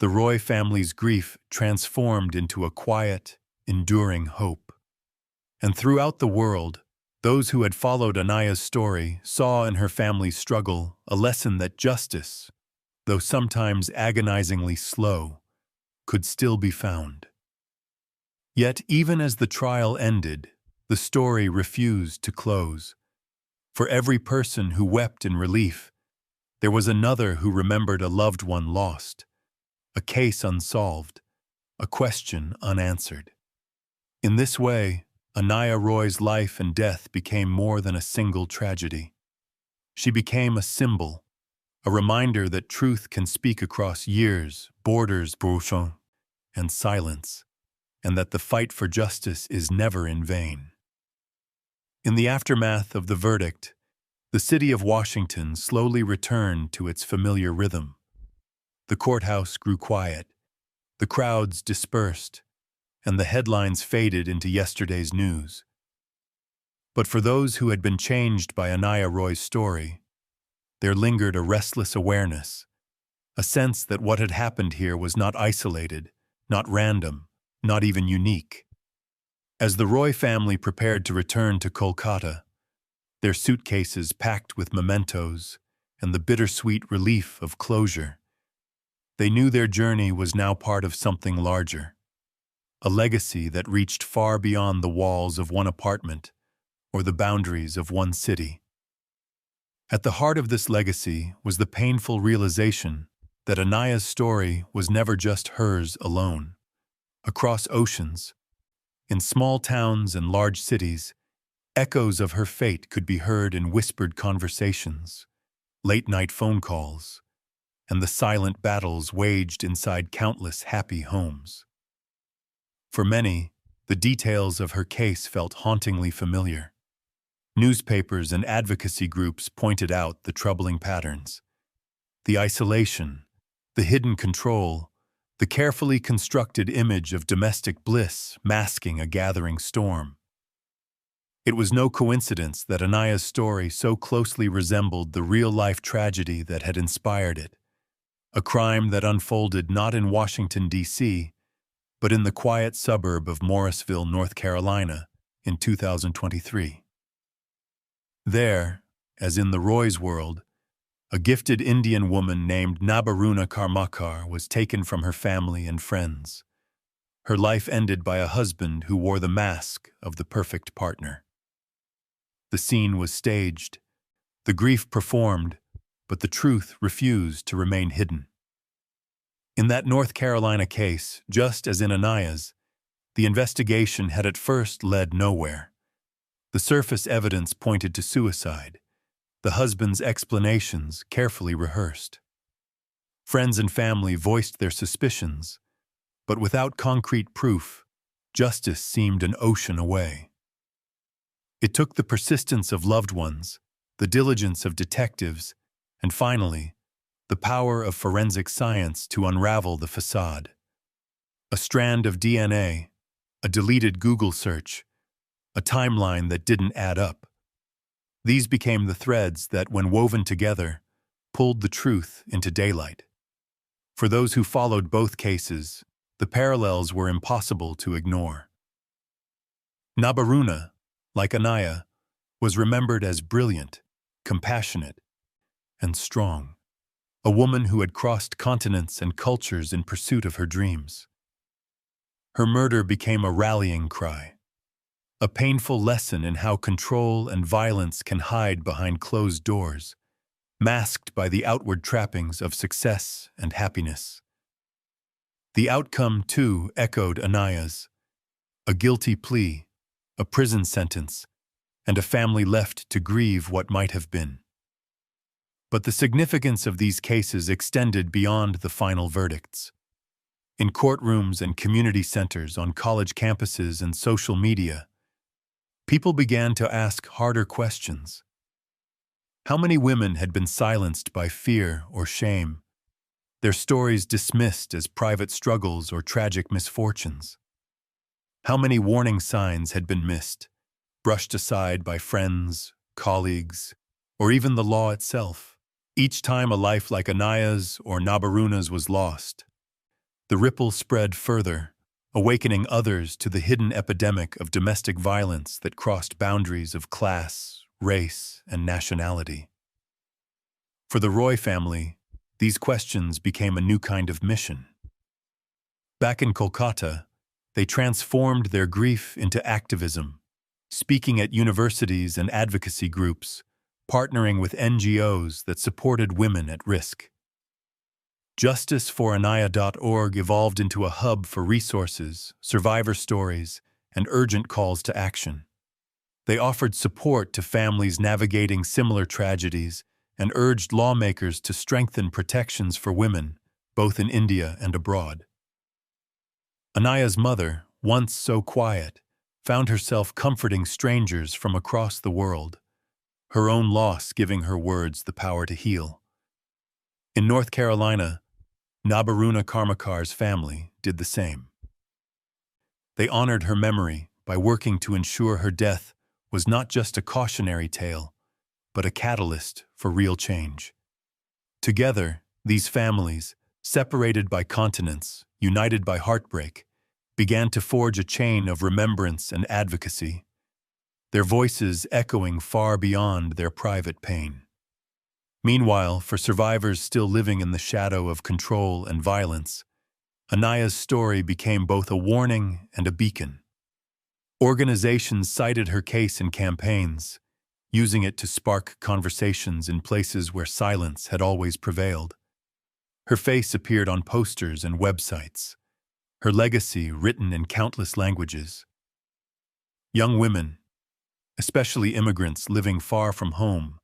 The Roy family's grief transformed into a quiet, enduring hope. And throughout the world, those who had followed Anaya's story saw in her family's struggle a lesson that justice, though sometimes agonizingly slow, could still be found. Yet even as the trial ended, the story refused to close. For every person who wept in relief, there was another who remembered a loved one lost, a case unsolved, a question unanswered. In this way, Anaya Roy's life and death became more than a single tragedy. She became a symbol, a reminder that truth can speak across years, borders, and silence, and that the fight for justice is never in vain. In the aftermath of the verdict, the city of Washington slowly returned to its familiar rhythm. The courthouse grew quiet, the crowds dispersed, and the headlines faded into yesterday's news. But for those who had been changed by Anaya Roy's story, there lingered a restless awareness, a sense that what had happened here was not isolated, not random, not even unique. As the Roy family prepared to return to Kolkata, their suitcases packed with mementos and the bittersweet relief of closure, they knew their journey was now part of something larger, a legacy that reached far beyond the walls of one apartment or the boundaries of one city. At the heart of this legacy was the painful realization that Anaya's story was never just hers alone. Across oceans, in small towns and large cities, echoes of her fate could be heard in whispered conversations, late-night phone calls, and the silent battles waged inside countless happy homes. For many, the details of her case felt hauntingly familiar. Newspapers and advocacy groups pointed out the troubling patterns. The isolation, the hidden control, the carefully constructed image of domestic bliss masking a gathering storm. It was no coincidence that Anaya's story so closely resembled the real-life tragedy that had inspired it, a crime that unfolded not in Washington, D.C., but in the quiet suburb of Morrisville, North Carolina, in 2023. There, as in the Roy's world, a gifted Indian woman named Nabaruna Karmakar was taken from her family and friends. Her life ended by a husband who wore the mask of the perfect partner. The scene was staged, the grief performed, but the truth refused to remain hidden. In that North Carolina case, just as in Anaya's, the investigation had at first led nowhere. The surface evidence pointed to suicide, the husband's explanations carefully rehearsed. Friends and family voiced their suspicions, but without concrete proof, justice seemed an ocean away. It took the persistence of loved ones, the diligence of detectives, and finally, the power of forensic science to unravel the facade. A strand of DNA, a deleted Google search, a timeline that didn't add up. These became the threads that, when woven together, pulled the truth into daylight. For those who followed both cases, the parallels were impossible to ignore. Nabaruna, like Anaya, was remembered as brilliant, compassionate, and strong. a woman who had crossed continents and cultures in pursuit of her dreams. Her murder became a rallying cry, a painful lesson in how control and violence can hide behind closed doors, masked by the outward trappings of success and happiness. The outcome, too, echoed Anaya's: a guilty plea, a prison sentence, and a family left to grieve what might have been. But the significance of these cases extended beyond the final verdicts. In courtrooms and community centers, on college campuses and social media, people began to ask harder questions. How many women had been silenced by fear or shame, their stories dismissed as private struggles or tragic misfortunes? How many warning signs had been missed, brushed aside by friends, colleagues, or even the law itself? Each time a life like Anaya's or Nabaruna's was lost, the ripple spread further, awakening others to the hidden epidemic of domestic violence that crossed boundaries of class, race, and nationality. For the Roy family, these questions became a new kind of mission. Back in Kolkata, they transformed their grief into activism, speaking at universities and advocacy groups, partnering with NGOs that supported women at risk. JusticeForAnaya.org evolved into a hub for resources, survivor stories, and urgent calls to action. They offered support to families navigating similar tragedies and urged lawmakers to strengthen protections for women, both in India and abroad. Anaya's mother, once so quiet, found herself comforting strangers from across the world, her own loss giving her words the power to heal. In North Carolina, Nabaruna Karmakar's family did the same. They honored her memory by working to ensure her death was not just a cautionary tale, but a catalyst for real change. Together, these families, separated by continents, united by heartbreak, began to forge a chain of remembrance and advocacy, their voices echoing far beyond their private pain. Meanwhile, for survivors still living in the shadow of control and violence, Anaya's story became both a warning and a beacon. Organizations cited her case in campaigns, using it to spark conversations in places where silence had always prevailed. Her face appeared on posters and websites, her legacy written in countless languages. Young women, especially immigrants living far from home,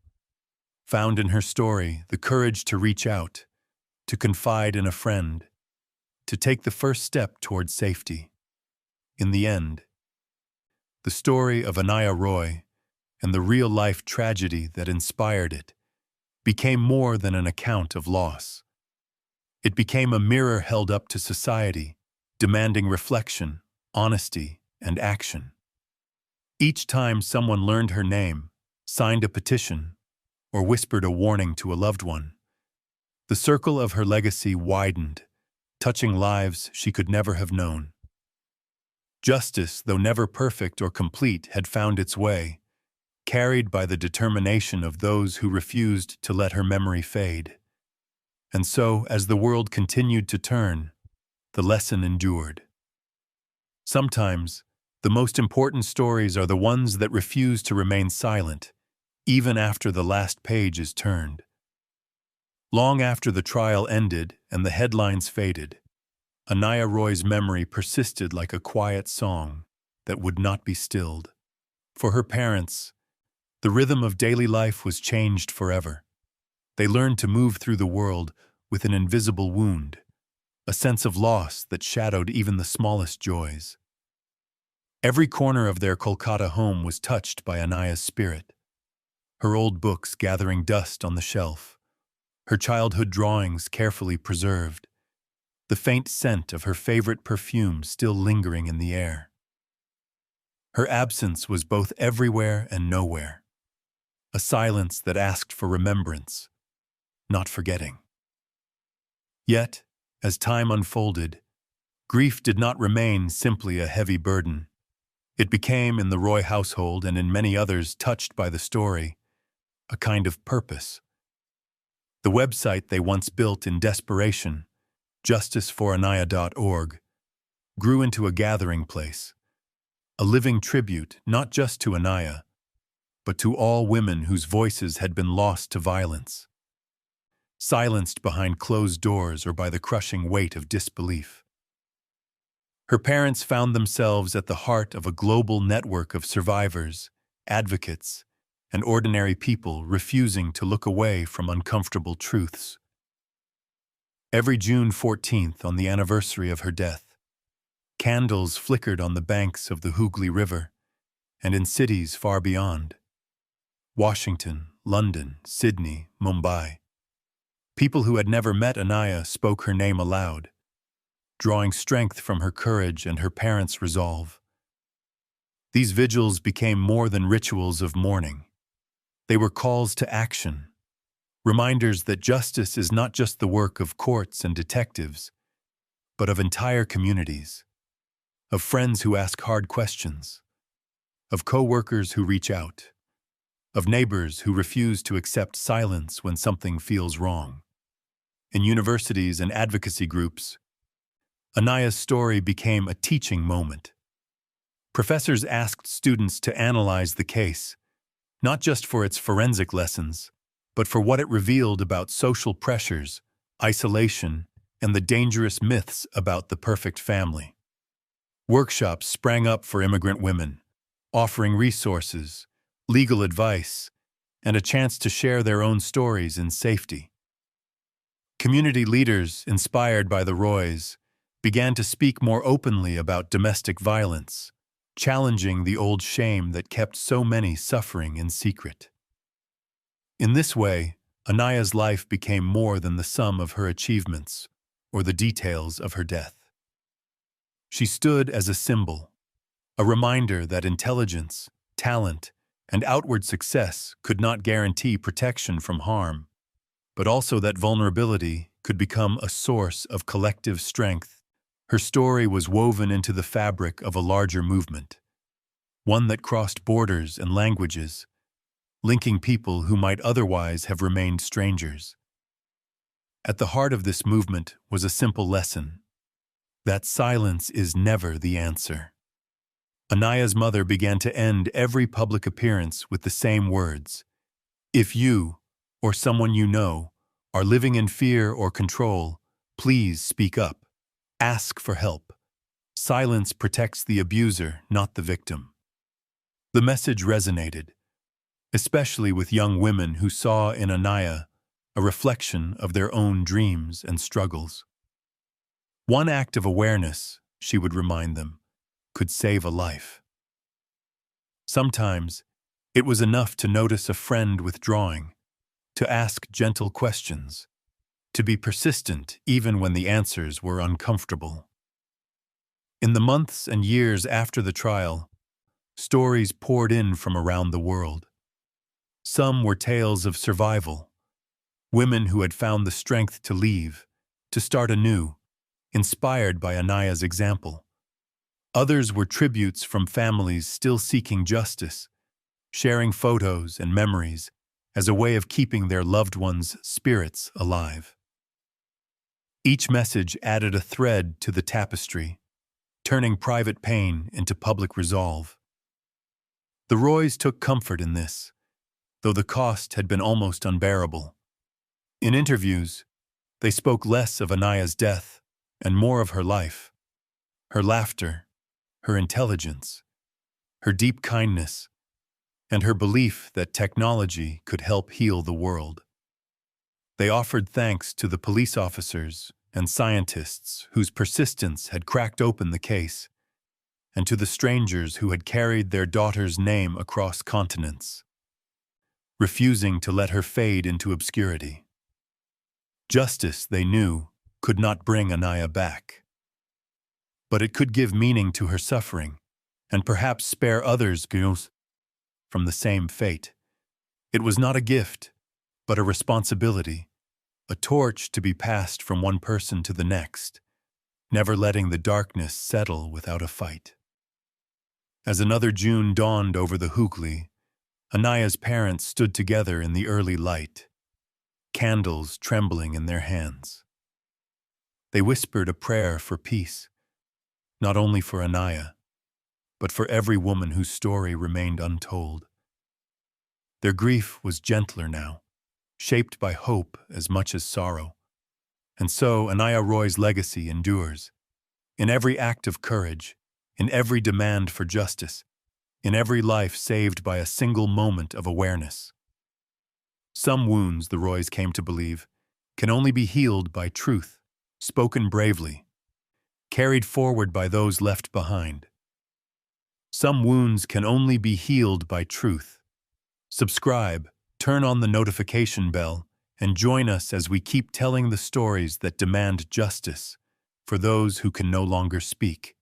found in her story the courage to reach out, to confide in a friend, to take the first step toward safety. In the end, the story of Anaya Roy and the real-life tragedy that inspired it became more than an account of loss. It became a mirror held up to society, demanding reflection, honesty, and action. Each time someone learned her name, signed a petition, or whispered a warning to a loved one, the circle of her legacy widened, touching lives she could never have known. Justice, though never perfect or complete, had found its way, carried by the determination of those who refused to let her memory fade. And so, as the world continued to turn, the lesson endured. Sometimes, the most important stories are the ones that refuse to remain silent, even after the last page is turned. Long after the trial ended and the headlines faded, Anaya Roy's memory persisted like a quiet song that would not be stilled. For her parents, the rhythm of daily life was changed forever. They learned to move through the world with an invisible wound, a sense of loss that shadowed even the smallest joys. Every corner of their Kolkata home was touched by Anaya's spirit. Her old books gathering dust on the shelf, her childhood drawings carefully preserved, the faint scent of her favorite perfume still lingering in the air. Her absence was both everywhere and nowhere, a silence that asked for remembrance, not forgetting. Yet, as time unfolded, grief did not remain simply a heavy burden. It became, in the Roy household and in many others touched by the story, a kind of purpose. The website they once built in desperation, justiceforanaya.org, grew into a gathering place, a living tribute not just to Anaya, but to all women whose voices had been lost to violence, silenced behind closed doors or by the crushing weight of disbelief. Her parents found themselves at the heart of a global network of survivors, advocates, and ordinary people refusing to look away from uncomfortable truths. Every June 14th, on the anniversary of her death, candles flickered on the banks of the Hooghly River and in cities far beyond. Washington, London, Sydney, Mumbai. People who had never met Anaya spoke her name aloud, drawing strength from her courage and her parents' resolve. These vigils became more than rituals of mourning. They were calls to action, reminders that justice is not just the work of courts and detectives, but of entire communities, of friends who ask hard questions, of co-workers who reach out, of neighbors who refuse to accept silence when something feels wrong. In universities and advocacy groups, Anaya's story became a teaching moment. Professors asked students to analyze the case, not just for its forensic lessons, but for what it revealed about social pressures, isolation, and the dangerous myths about the perfect family. Workshops sprang up for immigrant women, offering resources, legal advice, and a chance to share their own stories in safety. Community leaders, inspired by the Roys, began to speak more openly about domestic violence, challenging the old shame that kept so many suffering in secret. In this way, Anaya's life became more than the sum of her achievements or the details of her death. She stood as a symbol, a reminder that intelligence, talent, and outward success could not guarantee protection from harm, but also that vulnerability could become a source of collective strength. Her story was woven into the fabric of a larger movement, one that crossed borders and languages, linking people who might otherwise have remained strangers. At the heart of this movement was a simple lesson: that silence is never the answer. Anaya's mother began to end every public appearance with the same words: "If you, or someone you know, are living in fear or control, please speak up. Ask for help. Silence protects the abuser, not the victim." The message resonated, especially with young women who saw in Anaya a reflection of their own dreams and struggles. One act of awareness, she would remind them, could save a life. Sometimes, it was enough to notice a friend withdrawing, to ask gentle questions, to be persistent even when the answers were uncomfortable. In the months and years after the trial, stories poured in from around the world. Some were tales of survival, women who had found the strength to leave, to start anew, inspired by Anaya's example. Others were tributes from families still seeking justice, sharing photos and memories as a way of keeping their loved ones' spirits alive. Each message added a thread to the tapestry, turning private pain into public resolve. The Roys took comfort in this, though the cost had been almost unbearable. In interviews, they spoke less of Anaya's death and more of her life, her laughter, her intelligence, her deep kindness, and her belief that technology could help heal the world. They offered thanks to the police officers and scientists whose persistence had cracked open the case, and to the strangers who had carried their daughter's name across continents, refusing to let her fade into obscurity. Justice, they knew, could not bring Anaya back. But it could give meaning to her suffering, and perhaps spare others from the same fate. It was not a gift, but a responsibility, a torch to be passed from one person to the next, never letting the darkness settle without a fight. As another June dawned over the Hooghly, Anaya's parents stood together in the early light. candles trembling in their hands. They whispered a prayer for peace, not only for Anaya, but for every woman whose story remained untold. Their grief was gentler now, shaped by hope as much as sorrow. And so Anaya Roy's legacy endures, in every act of courage, in every demand for justice, in every life saved by a single moment of awareness. Some wounds, the Roys came to believe, can only be healed by truth, spoken bravely, carried forward by those left behind. Some wounds can only be healed by truth. Subscribe, turn on the notification bell, and join us as we keep telling the stories that demand justice for those who can no longer speak.